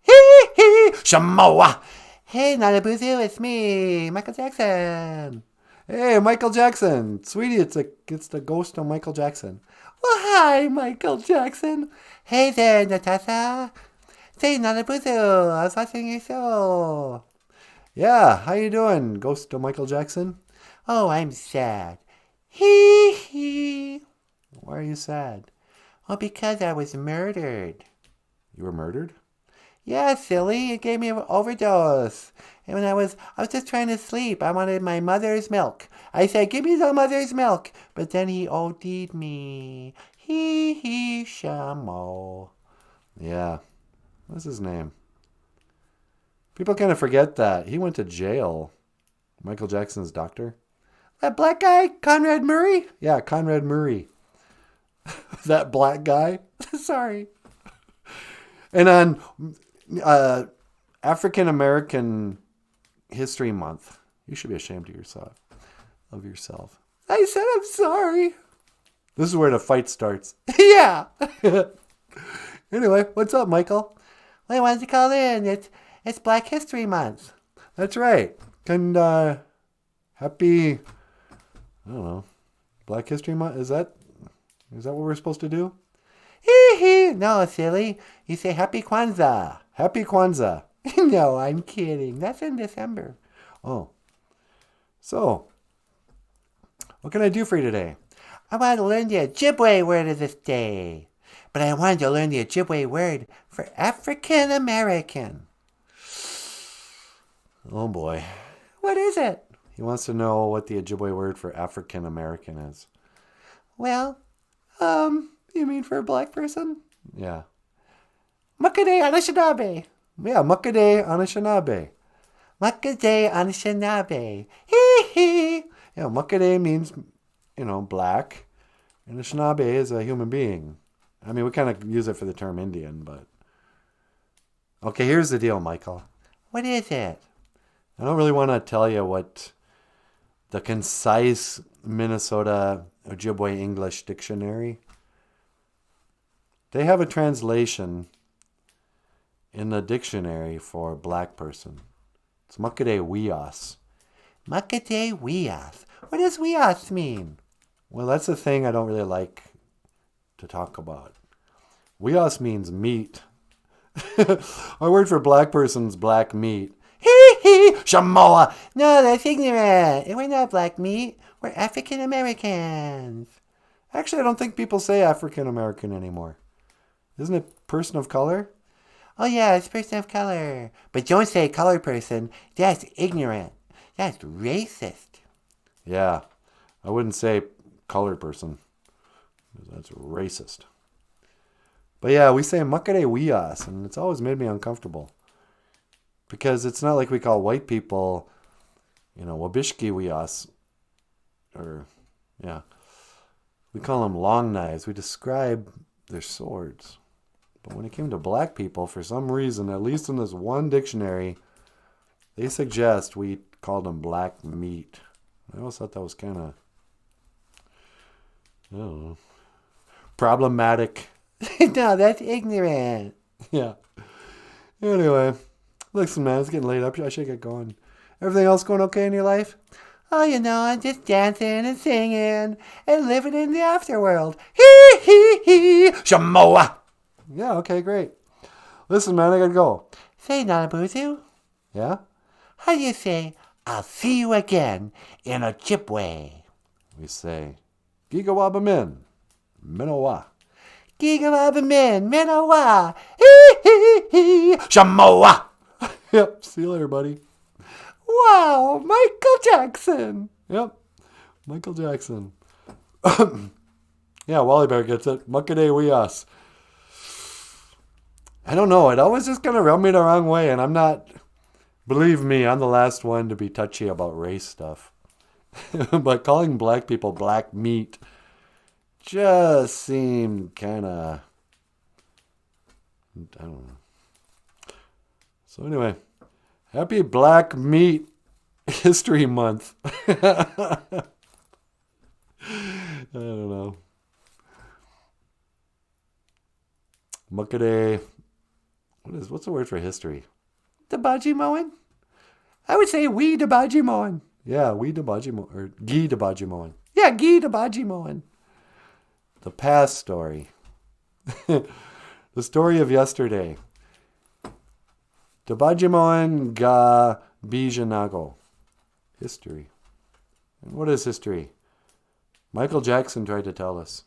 B: Hee hee! Shamoa! Hey, NanaBOOZHOO, it's me, Michael Jackson. Hey, Michael Jackson. Sweetie, it's the ghost of Michael Jackson. Well, hi, Michael Jackson. Hey there, Natasha. Say, NanaBOOZHOO, I was watching your show. Yeah, how you doing, ghost of Michael Jackson? Oh, I'm sad. Hee hee. Why are you sad? Well, because I was murdered. You were murdered? Yeah, silly. It gave me an overdose. And when I was just trying to sleep. I wanted my mother's milk. I said, give me the mother's milk. But then he OD'd me. Hee hee shamo. Yeah. What's his name? People kind of forget that. He went to jail. Michael Jackson's doctor. That black guy, Conrad Murray? Yeah, Conrad Murray. That black guy? Sorry. And on African American History Month, you should be ashamed of yourself. I said I'm sorry. This is where the fight starts. Yeah. Anyway, what's up, Michael? Well, I wanted to call in. It's Black History Month. That's right. Can happy, I don't know, Black History Month? Is that what we're supposed to do? Hee hee. No, silly. You say Happy Kwanzaa. Happy Kwanzaa. No, I'm kidding. That's in December. Oh. So, what can I do for you today? I want to learn the Ojibwe word of this day. But I wanted to learn the Ojibwe word for African American. Oh boy. What is it? He wants to know what the Ojibwe word for African American is. Well, you mean for a black person? Yeah. Makade Anishinaabe. Yeah, Makade Anishinaabe. Makade Anishinaabe. Hee hee. Yeah, Makade means, black. And Anishinaabe is a human being. I mean, we kind of use it for the term Indian, but... Okay, here's the deal, Michael. What is it? I don't really want to tell you what the concise Minnesota Ojibwe English Dictionary. They have a translation in the dictionary for black person. It's Makade Wias. Makade Wias. What does Wias mean? Well, that's the thing I don't really like to talk about. Wias means meat. Our word for black person's black meat. Hee hee! Shamoa! No, that's ignorant. We're not black meat. We're African Americans. Actually, I don't think people say African American anymore. Isn't it person of color? Oh yeah, it's person of color. But don't say colored person. That's ignorant. That's racist. Yeah, I wouldn't say colored person. That's racist. But yeah, we say Makare Wias, and it's always made me uncomfortable. Because it's not like we call white people, Wabishki Wias. Or, yeah. We call them long knives. We describe their swords. But when it came to black people, for some reason, at least in this one dictionary, they suggest we called them black meat. I always thought that was kind of, I don't know, problematic. No, that's ignorant. Yeah. Anyway, listen, man, it's getting late up. I should get going. Everything else going okay in your life? Oh, I'm just dancing and singing and living in the afterworld. Hee hee hee. Shamoa. Yeah, okay, great. Listen, man, I gotta go. Say, Nanaboozhoo. Yeah? How do you say, I'll see you again in Ojibwe? We say, Gigawabamin, Minowa. Gigawabamin, Minowa. Hee hee hee. Shamoa. Yep, see you later, buddy. Wow, Michael Jackson. Yep, Michael Jackson. Yeah, Wally Bear gets it. Makade Wias. I don't know. It always just kind of rubbed me the wrong way, and I'm not... Believe me, I'm the last one to be touchy about race stuff. But calling black people black meat just seemed kind of... I don't know. So anyway, happy Black Meat History Month. I don't know. Makade... What's the word for history? Dabajimoan? I would say we Dabajimoan. Yeah, we Dabajimoan. Or Gi Dabajimoan. Yeah, Gi Dabajimoan. The past story. The story of yesterday. Dabajimoan ga Bijanago. History. And what is history? Michael Jackson tried to tell us.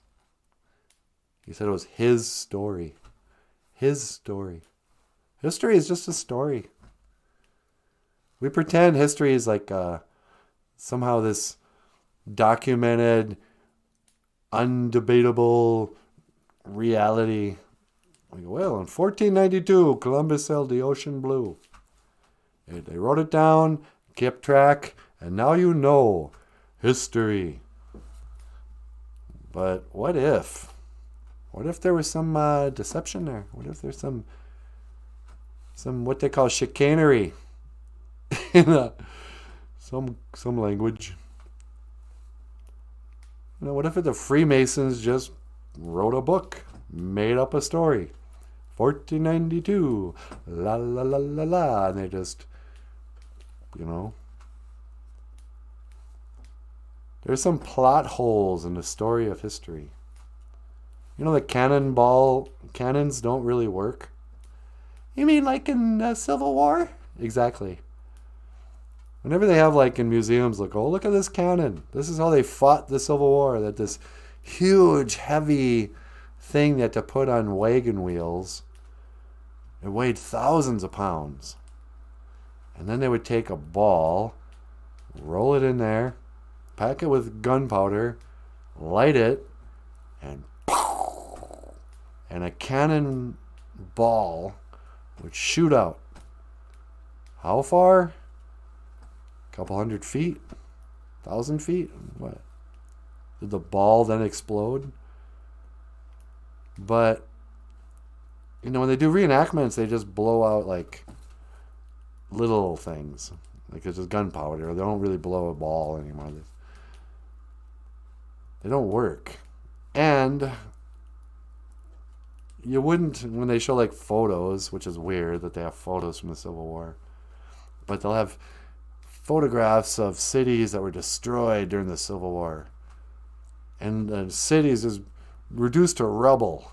B: He said it was his story. His story. History is just a story. We pretend history is like somehow this documented, undebatable reality. We go, well, in 1492, Columbus sailed the ocean blue. They wrote it down, kept track, and now you know history. But what if? What if there was some deception there? What if there's some what they call chicanery in some language? What if the Freemasons just wrote a book, made up a story? 1492, la la la la la, and they just, There's some plot holes in the story of history. You know, the cannons don't really work. You mean like in the Civil War? Exactly. Whenever they have like in museums, like, oh, look at this cannon. This is how they fought the Civil War. That this huge, heavy thing they had to put on wagon wheels. It weighed thousands of pounds. And then they would take a ball, roll it in there, pack it with gunpowder, light it, and a cannon ball would shoot out. How far? A couple 100 feet? 1,000 feet? What? Did the ball then explode? But, you know, when they do reenactments, they just blow out like little things. Like it's just gunpowder. They don't really blow a ball anymore. They don't work. And you wouldn't, when they show like photos, which is weird that they have photos from the Civil War, but they'll have photographs of cities that were destroyed during the Civil War. And the cities is reduced to rubble.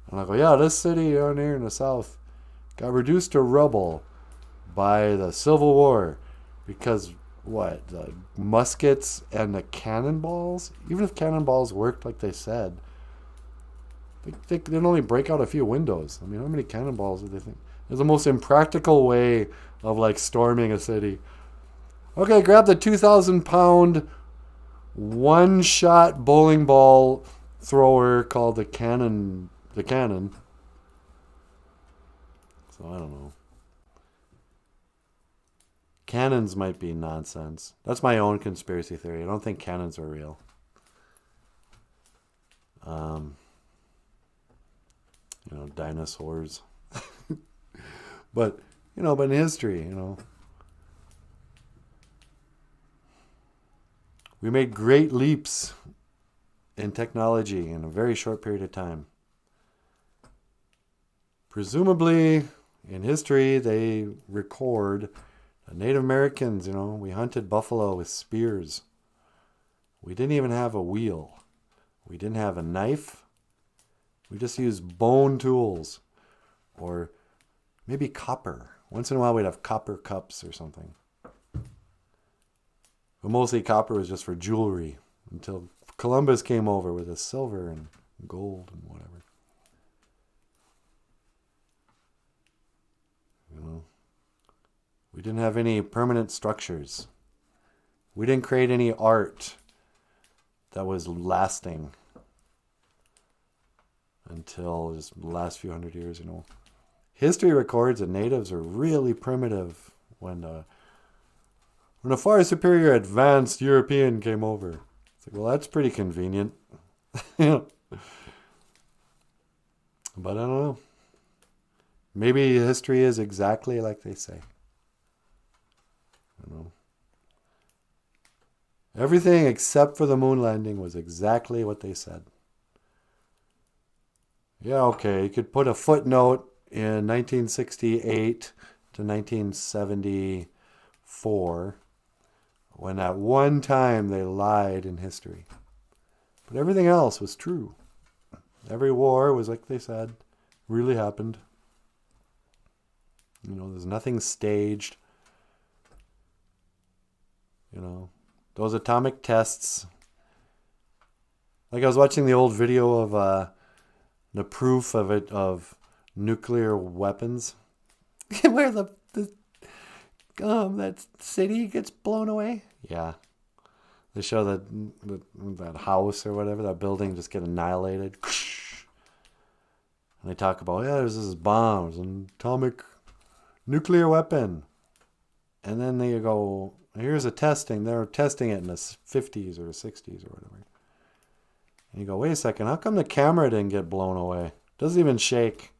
B: And I go, yeah, this city down here in the south got reduced to rubble by the Civil War. Because what? The muskets and the cannonballs? Even if cannonballs worked like they said, they'd only break out a few windows. I mean, how many cannonballs do they think? It's the most impractical way of like storming a city. Okay, grab the 2,000-pound one-shot bowling ball thrower called the cannon. So I don't know. Cannons might be nonsense. That's my own conspiracy theory. I don't think cannons are real. You know, dinosaurs. But in history, we made great leaps in technology in a very short period of time. Presumably, in history, they record the Native Americans, we hunted buffalo with spears. We didn't even have a wheel. We didn't have a knife. We just used bone tools or maybe copper. Once in a while, we'd have copper cups or something. But mostly copper was just for jewelry until Columbus came over with his silver and gold and whatever. We didn't have any permanent structures. We didn't create any art that was lasting until just the last few hundred years, History records that natives are really primitive when a far superior advanced European came over. It's like, well, that's pretty convenient. But I don't know. Maybe history is exactly like they say. I don't know. Everything except for the moon landing was exactly what they said. Yeah, okay, you could put a footnote in 1968 to 1974 when at one time they lied in history. But everything else was true. Every war was like they said, really happened. There's nothing staged. Those atomic tests. Like I was watching the old video of the proof of nuclear weapons, where that city gets blown away. Yeah, they show that house or whatever, that building just get annihilated. And they talk about, there's this bombs and atomic nuclear weapon, and then they go, here's a testing. They're testing it in the 50s or 60s or whatever. And you go, wait a second, how come the camera didn't get blown away? Doesn't even shake.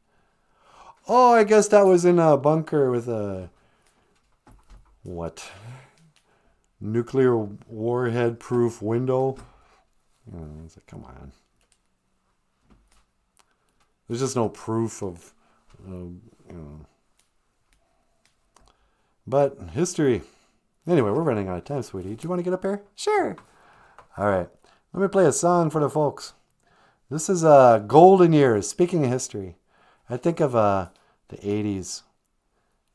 B: Oh, I guess that was in a bunker with a, nuclear warhead proof window. It's like, come on. There's just no proof of, But history. Anyway, we're running out of time, sweetie. Do you want to get up here? Sure. All right. Let me play a song for the folks. This is Golden Years. Speaking of history, I think of the 80s.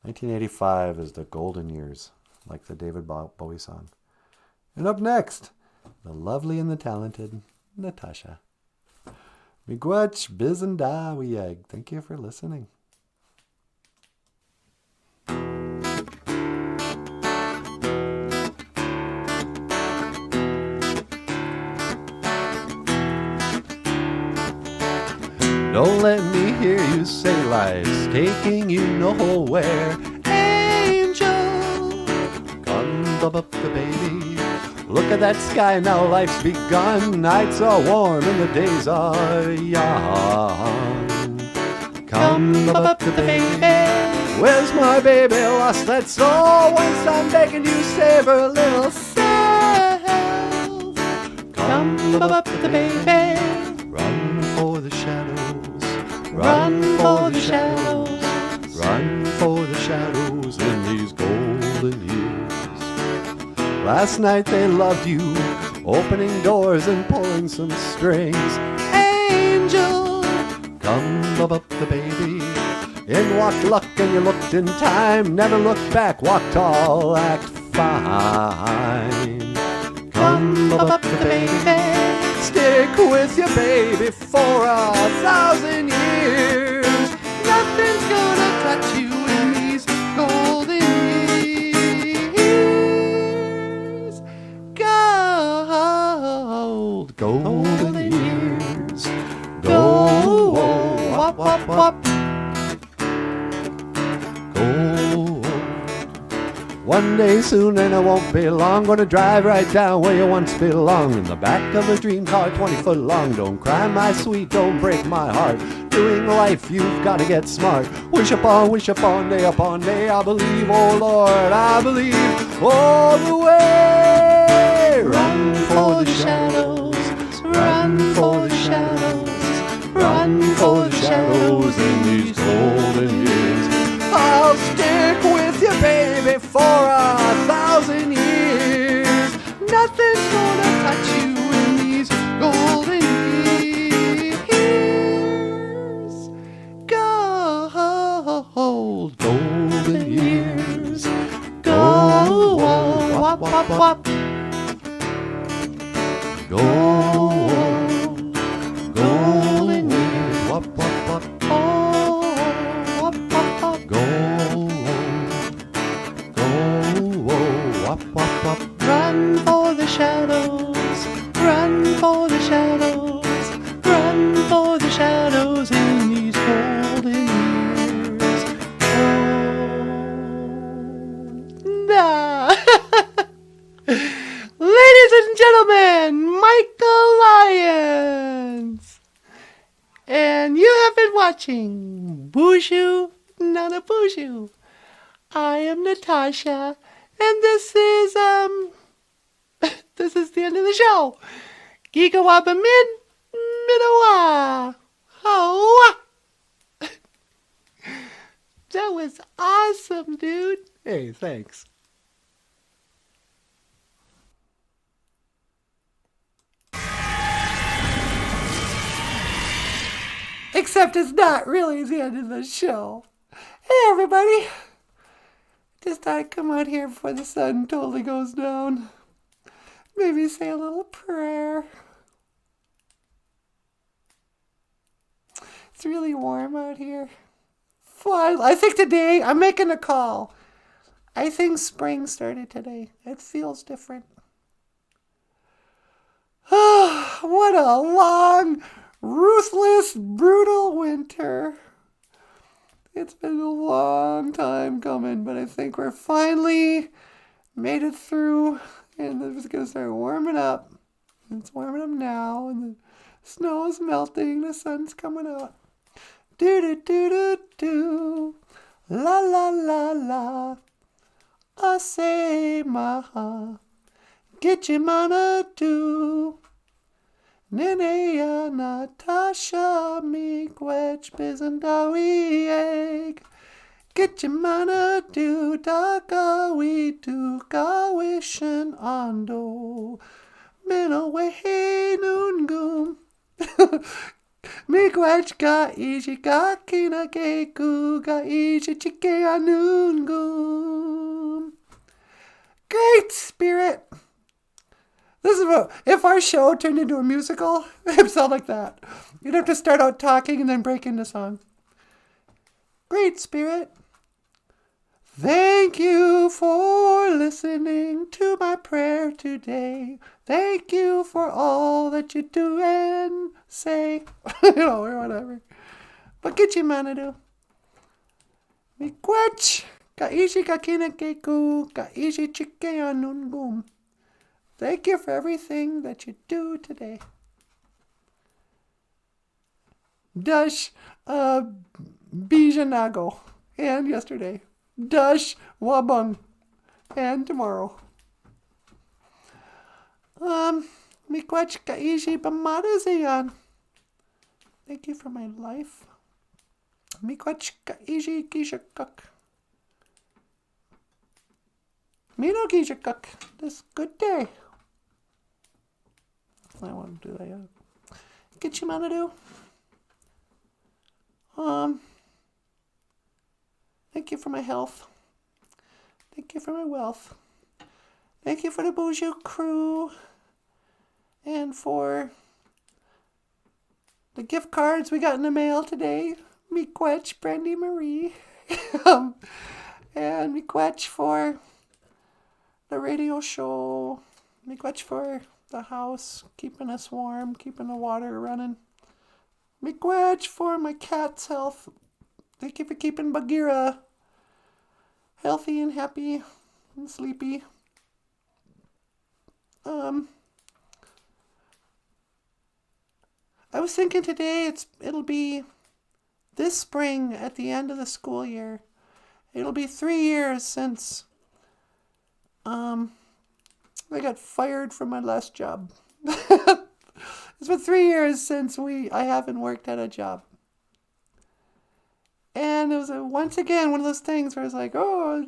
B: 1985 is the Golden Years, like the David Bowie song. And up next, the lovely and the talented Natasha. Miigwech Bisindawi. Thank you for listening. Don't let me hear you say life's taking you nowhere. Angel, come up the baby. Look at that sky, now life's begun. Nights are warm and the days are young. Come up the baby. Where's my baby? Lost that soul. Once I'm begging you, save her little self. Come up the baby. Run for the shadows. Run for the shadows. Run for the shadows in these golden years. Last night they loved you, opening doors and pulling some strings. Angel, come up the baby. In walked luck and you looked in time. Never looked back, walked tall, act fine. Come up the baby. Stick with your baby for 1,000 years. Nothing's gonna touch you in these golden years. Golden years. Go, wop, wop, wop. One day soon and it won't be long, gonna drive right down where you once belonged. In the back of a dream car 20 foot long. Don't cry my sweet, don't break my heart. Doing life you've gotta get smart. Wish upon day upon day. I believe, oh Lord, I believe all the way. Run for the shadows, run for the shadows, run for the shadows in these golden years. I'll stick with you, baby, for 1,000 years. Nothing's gonna touch you in these golden years. Golden years. Go, wop, wop, wop. Golden years. Wop, wop, wop. Run for the shadows, run for the shadows, run for the shadows in these golden years. Ladies and gentlemen, Michael Lyons. And you have been watching BOOZHOO NANABOOZHOO. I am Natasha. And this is the end of the show. Gigawaba Minawa. Oh, that was awesome, dude. Hey, thanks. Except it's not really the end of the show. Hey, everybody. Just thought I'd come out here before the sun totally goes down. Maybe say a little prayer. It's really warm out here. Fine. I think today, I'm making a call. I think spring started today. It feels different. What a long, ruthless, brutal winter. It's been a long time coming, but I think we're finally made it through, and it's going to start warming up. It's warming up now, and the snow is melting, the sun's coming out. Do-do-do-do-do, la-la-la-la, I say maha, get your mana do. Nenea Natasha Miigwech Bisindawi egg. Get your mana do dagawi do gawishin ando. Minaway Nungum. Miigwech ga iji ga kina geku ga iji chike anungum. Great Spirit. This is what, if our show turned into a musical, it would sound like that. You'd have to start out talking and then break into song. Great Spirit, thank you for listening to my prayer today. Thank you for all that you do and say. Or whatever. But get you, Manadu. Miigwech ga ishi ga kina geku ga ishi chike anungum. Thank you for everything that you do today. Dash Bijanago. And yesterday. Dash Wabung. And tomorrow. Miigwech Gaiji Bamadazayan. Thank you for my life. Miigwech Gaiji Gishakuk. Mino Gishakuk. This good day. I want to do that. Get you, Manadu. Thank you for my health. Thank you for my wealth. Thank you for the BOOZHOO crew. And for the gift cards we got in the mail today. Miigwech, Brandy Marie. And Miigwech for the radio show. Miigwech for the house, keeping us warm, keeping the water running. Miigwech for my cat's health. Thank you for keeping Bagheera healthy and happy and sleepy. I was thinking today it'll be this spring at the end of the school year. It'll be 3 years since I got fired from my last job. It's been 3 years since I haven't worked at a job. And it was once again one of those things where it's like, oh,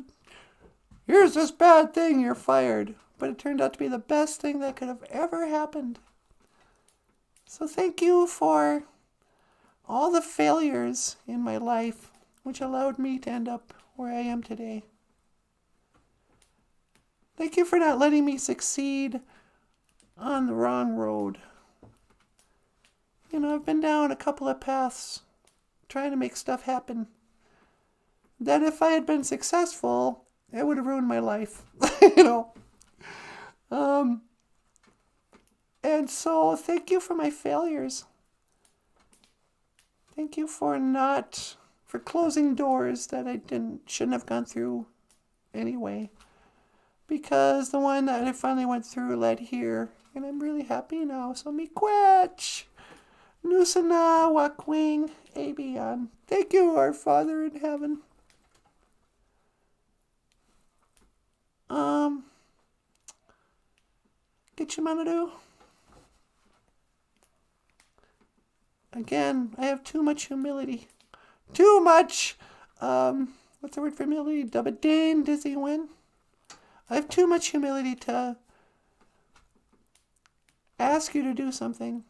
B: here's this bad thing, you're fired. But it turned out to be the best thing that could have ever happened. So thank you for all the failures in my life, which allowed me to end up where I am today. Thank you for not letting me succeed on the wrong road. I've been down a couple of paths trying to make stuff happen. That if I had been successful, it would have ruined my life. And so thank you for my failures. Thank you for closing doors that I shouldn't have gone through anyway. Because the one that I finally went through led here. And I'm really happy now. So miigwech. Nusana wakwing abian. Thank you, our Father in heaven. Get you, Manadu. Again, I have too much humility. Too much, what's the word for humility? Dubadane, dizzy win. I have too much humility to ask you to do something.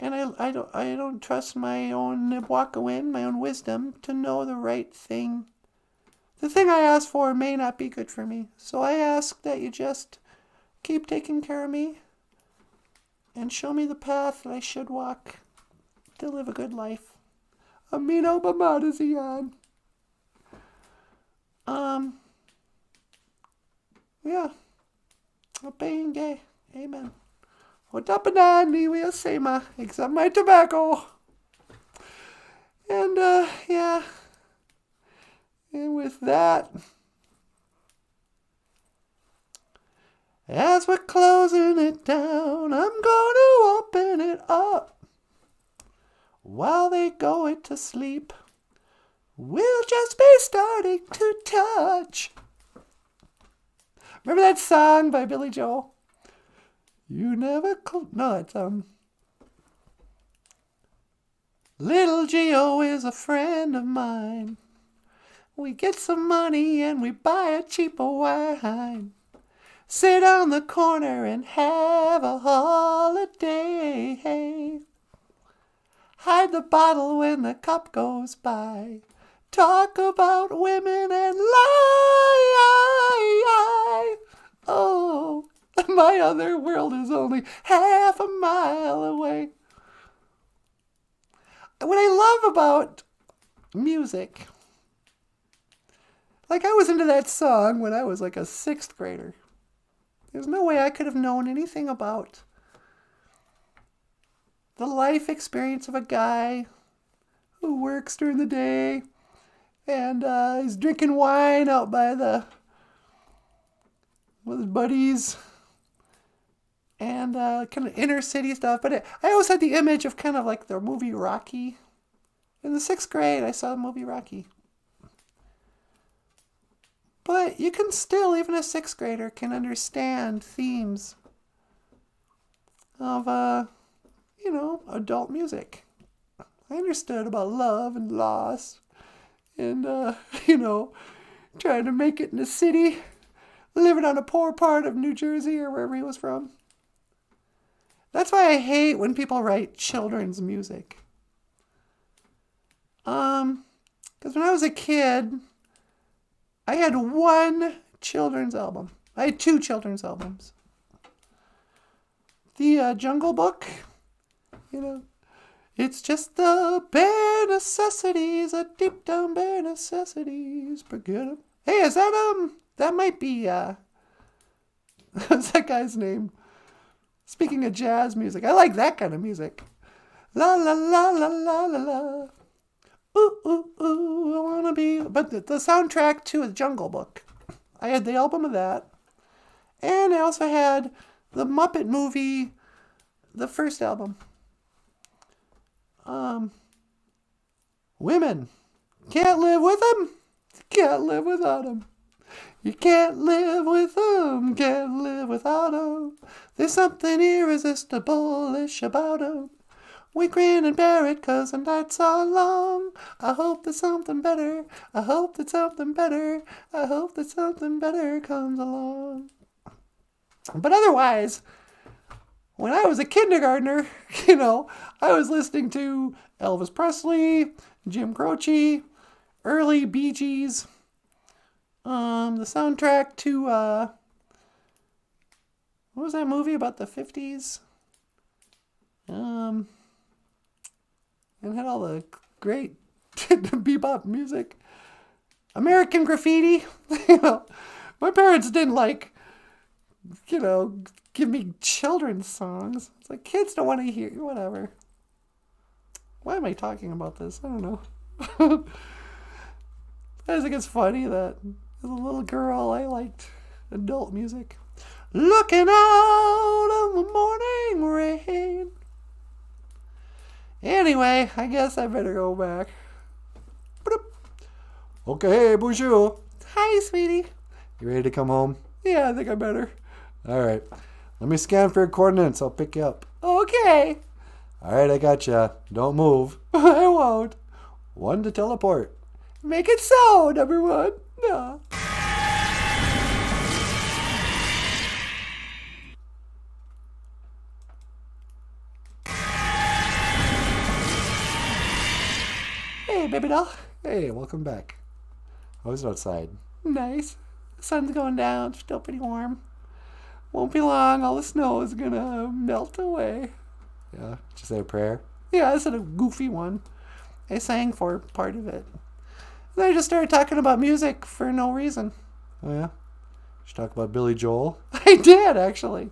B: And I don't trust my own Nibwakawin, my own wisdom, to know the right thing. The thing I ask for may not be good for me. So I ask that you just keep taking care of me and show me the path that I should walk to live a good life. Amino Bamadazian. Yeah. Obeying gay. Amen. Otapanani will say ma, except my tobacco. And, yeah. And with that, as we're closing it down, I'm going to open it up. While they go to sleep, we'll just be starting to touch. Remember that song by Billy Joel? You never no, it's Little Geo is a friend of mine.
A: We get some money and we buy a cheaper wine. Sit on the corner and have a holiday. Hide the bottle when the cop goes by. Talk about women and lie. Oh, my other world is only half a mile away. What I love about music, like I was into that song when I was like a 6th grader. There's no way I could have known anything about the life experience of a guy who works during the day and he's drinking wine out by with his buddies and kind of inner city stuff. But I always had the image of kind of like the movie Rocky. In the 6th grade, I saw the movie Rocky. But you can still, even a 6th grader, can understand themes of, adult music. I understood about love and loss and, trying to make it in the city, living on a poor part of New Jersey or wherever he was from. That's why I hate when people write children's music. Because when I was a kid, I had one children's album. I had 2 children's albums. The Jungle Book, it's just the bare necessities, the deep down bare necessities. Forget 'em. Hey, is that, that might be, what's that guy's name? Speaking of jazz music, I like that kind of music. La la la la la la la. Ooh, ooh, ooh, I wanna be... But the soundtrack to The Jungle Book. I had the album of that. And I also had the Muppet movie, the first album. Women. Can't live with them. Can't live without them. You can't live with them. Can't live without them. There's something irresistible-ish about them. We grin and bear it 'cause the nights are long. I hope that something better. I hope that something better. I hope that something better comes along. But otherwise, when I was a kindergartner, I was listening to Elvis Presley, Jim Croce, early Bee Gees, the soundtrack to, what was that movie about the 50s? And had all the great bebop music. American Graffiti. My parents didn't give me children's songs. It's like kids don't want to hear, whatever. Why am I talking about this? I don't know. I just think it's funny that as a little girl I liked adult music. Looking out on the morning rain. Anyway, I guess I better go back.
B: Okay, BOOZHOO.
A: Hi, sweetie.
B: You ready to come home?
A: Yeah, I think I better.
B: All right. Let me scan for your coordinates. I'll pick you up.
A: Okay.
B: All right, I got you. Don't move.
A: I won't.
B: 1 to teleport.
A: Make it so, number 1. No. Hey, baby doll.
B: Hey, welcome back. How's it outside?
A: Nice. The sun's going down. Still pretty warm. Won't be long. All the snow is gonna melt away.
B: Yeah? Did you say a prayer?
A: Yeah, I said a goofy one. I sang for part of it. Then I just started talking about music for no reason.
B: Oh, yeah? Did you talk about Billy Joel?
A: I did, actually.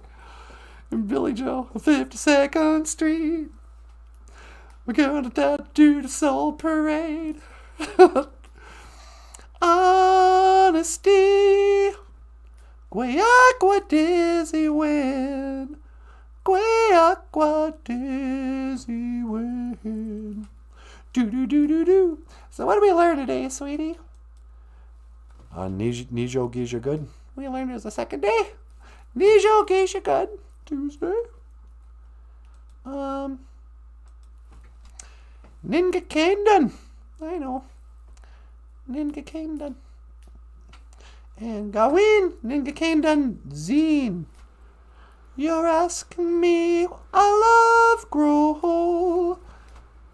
A: And Billy Joel, 52nd Street. We're gonna do the soul parade. Honesty. Guayacua dizzy wind. Guayacua dizzy wind. Do. So what did we learn today, sweetie?
B: Nijo Geisha Good.
A: We learned it was the second day. Nijo Geisha Good. Tuesday. Ninga Kingdom. I know.
B: ninga cane done. And gawin, ninga cane done, zine. You're asking me, I love grow.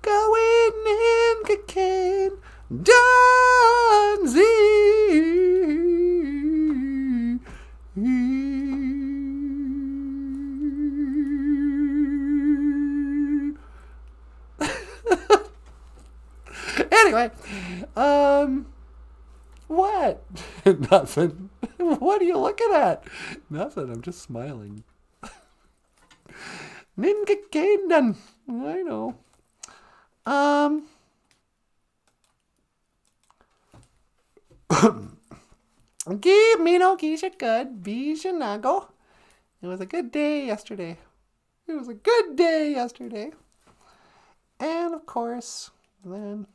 B: Gawin, ninga cane done, zine. Anyway, what? Nothing. What are you looking at? Nothing. I'm just smiling. Ninga cane done. I know. Give me no Keisha good. Bisindawi. It was a good day yesterday. And of course, then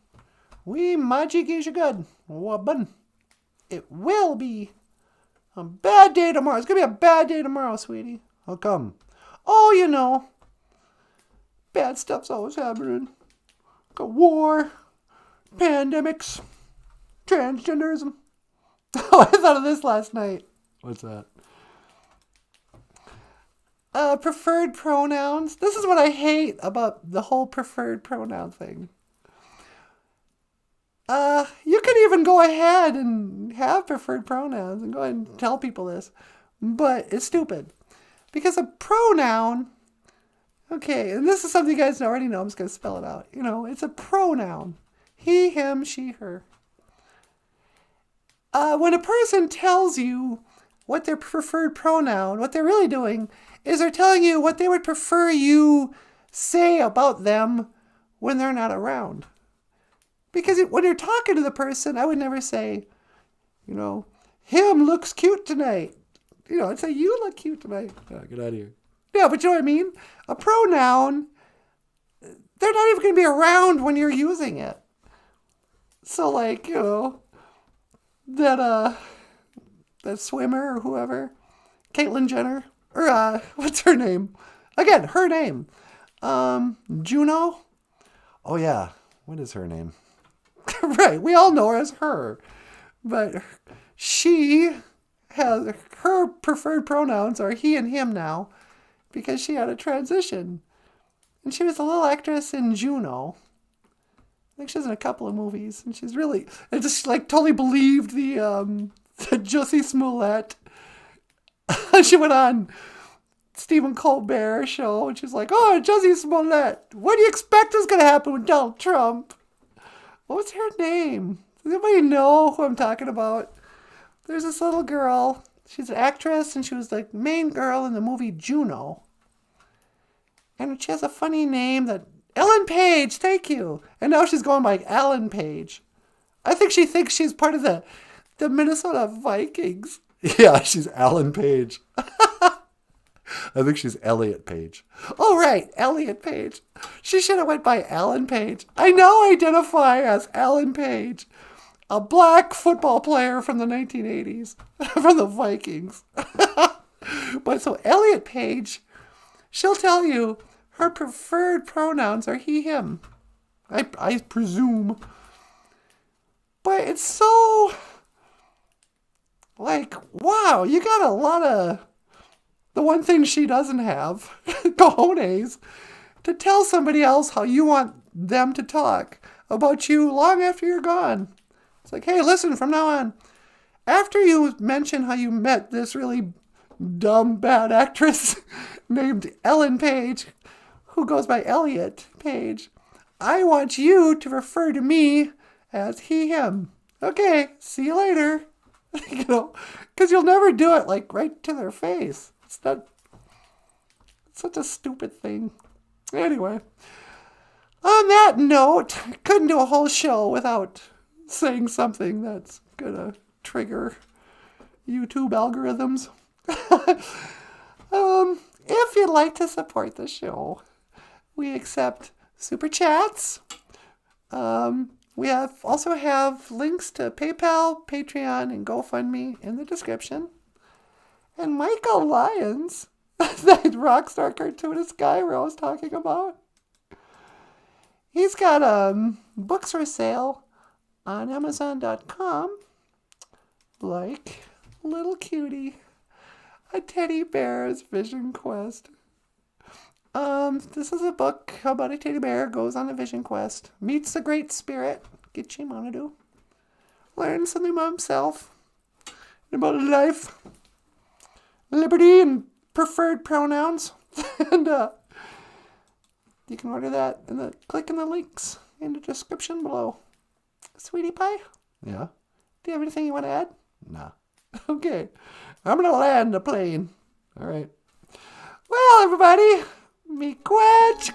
B: we maji Keisha good. Wabun. It will be a bad day tomorrow. It's going to be a bad day tomorrow, sweetie. How come? Oh, you know. Bad stuff's always happening. Got war, pandemics, transgenderism. Oh, I thought of this last night. What's that? Preferred pronouns. This is what I hate about the whole preferred pronoun thing. You could even go ahead and have preferred pronouns and go ahead and tell people this, but it's stupid. Because a pronoun, okay, and this is something you guys already know, I'm just going to spell it out. You know, it's a pronoun. He, him, she, her. When a person tells you what their preferred pronoun, what they're really doing is they're telling you what they would prefer you say about them when they're not around. Because when you're talking to the person, I would never say, you know, him looks cute tonight. You know, I'd say, you look cute tonight. Oh, get out of here. Yeah, but you know what I mean? A pronoun, they're not even going to be around when you're using it. So, like, you know, that swimmer or whoever, Caitlyn Jenner, or what's her name? Again, her name. Juno? Oh, yeah. What is her name? Right, we all know her as her. But she has, her preferred pronouns are he and him now because she had a transition. And she was a little actress in Juno. I think she was in a couple of movies. And she's really, I just like totally believed the Jussie Smollett. She went on Stephen Colbert show and she's like, oh, Jussie Smollett, what do you expect is going to happen with Donald Trump? What was her name? Does anybody know who I'm talking about? There's this little girl. She's an actress and she was the main girl in the movie Juno. And she has a funny name that... Ellen Page, thank you. And now she's going by Alan Page. I think she thinks she's part of the Minnesota Vikings. Yeah, she's Alan Page. I think she's Elliot Page. Oh, right, Elliot Page. She should have went by Alan Page. I now identify as Alan Page, a black football player from the 1980s, from the Vikings. But so Elliot Page, she'll tell you her preferred pronouns are he, him. I presume. But it's so, like, wow, you got a lot of... The one thing she doesn't have, cojones, to tell somebody else how you want them to talk about you long after you're gone. It's like, hey, listen, from now on, after you mention how you met this really dumb, bad actress named Ellen Page, who goes by Elliot Page, I want you to refer to me as he, him. Okay, see you later. You know, because you'll never do it, like, right to their face. It's not such a stupid thing. Anyway, on that note, I couldn't do a whole show without saying something that's gonna trigger YouTube algorithms. If you'd like to support the show, we accept super chats. We also have links to PayPal, Patreon, and GoFundMe in the description. And Michael Lyons, that rock star cartoonist guy I was talking about, he's got books for sale on Amazon.com like Little Cutie, a teddy bear's vision quest. This is a book about a teddy bear goes on a vision quest, meets the Great Spirit, Gitchimanadu, learns something about himself, and about life, liberty, and preferred pronouns. And you can order that and click in the links in the description below. Sweetie Pie? Yeah? Do you have anything you want to add? Nah. Okay. I'm going to land the plane. All right. Well, everybody, me Bisindawi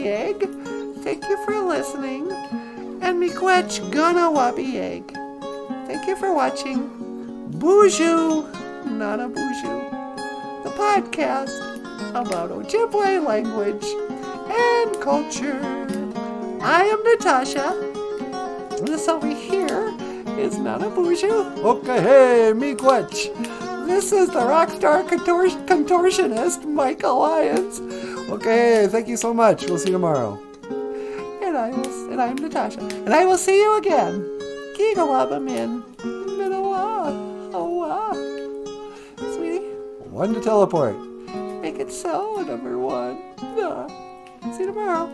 B: egg. Thank you for listening. And me gonna wabi egg. Thank you for watching BOOZHOO NANABOOZHOO, the podcast about Ojibwe language and culture. I am Natasha. This over here is NANABOOZHOO. Okay, hey, me Quetch. This is the rockstar contortionist, Michael Lyons. Okay, thank you so much. We'll see you tomorrow. And I'm Natasha. And I will see you again. Gigawabamin. Sweetie? One to teleport. Make it so, number one. See you tomorrow.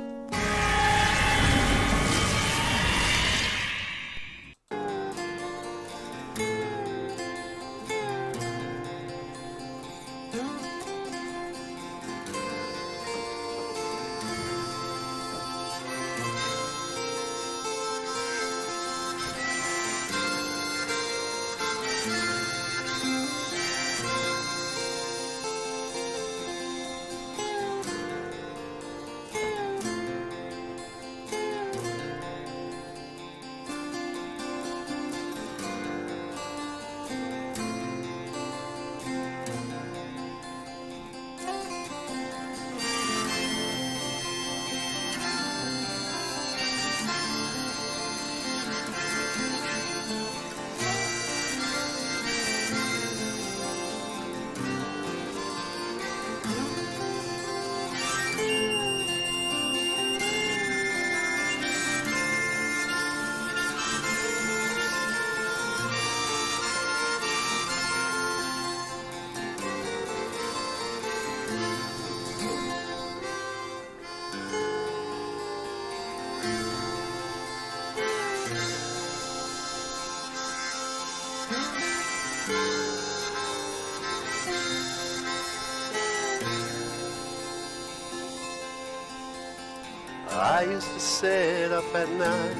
C: I used to sit up at night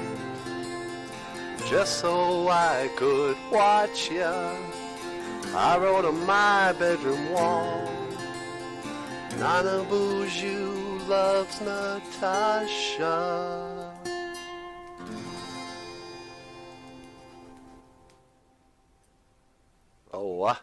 C: just so I could watch ya. I wrote on my bedroom wall, NANABOOZHOO loves Natasha. Oh,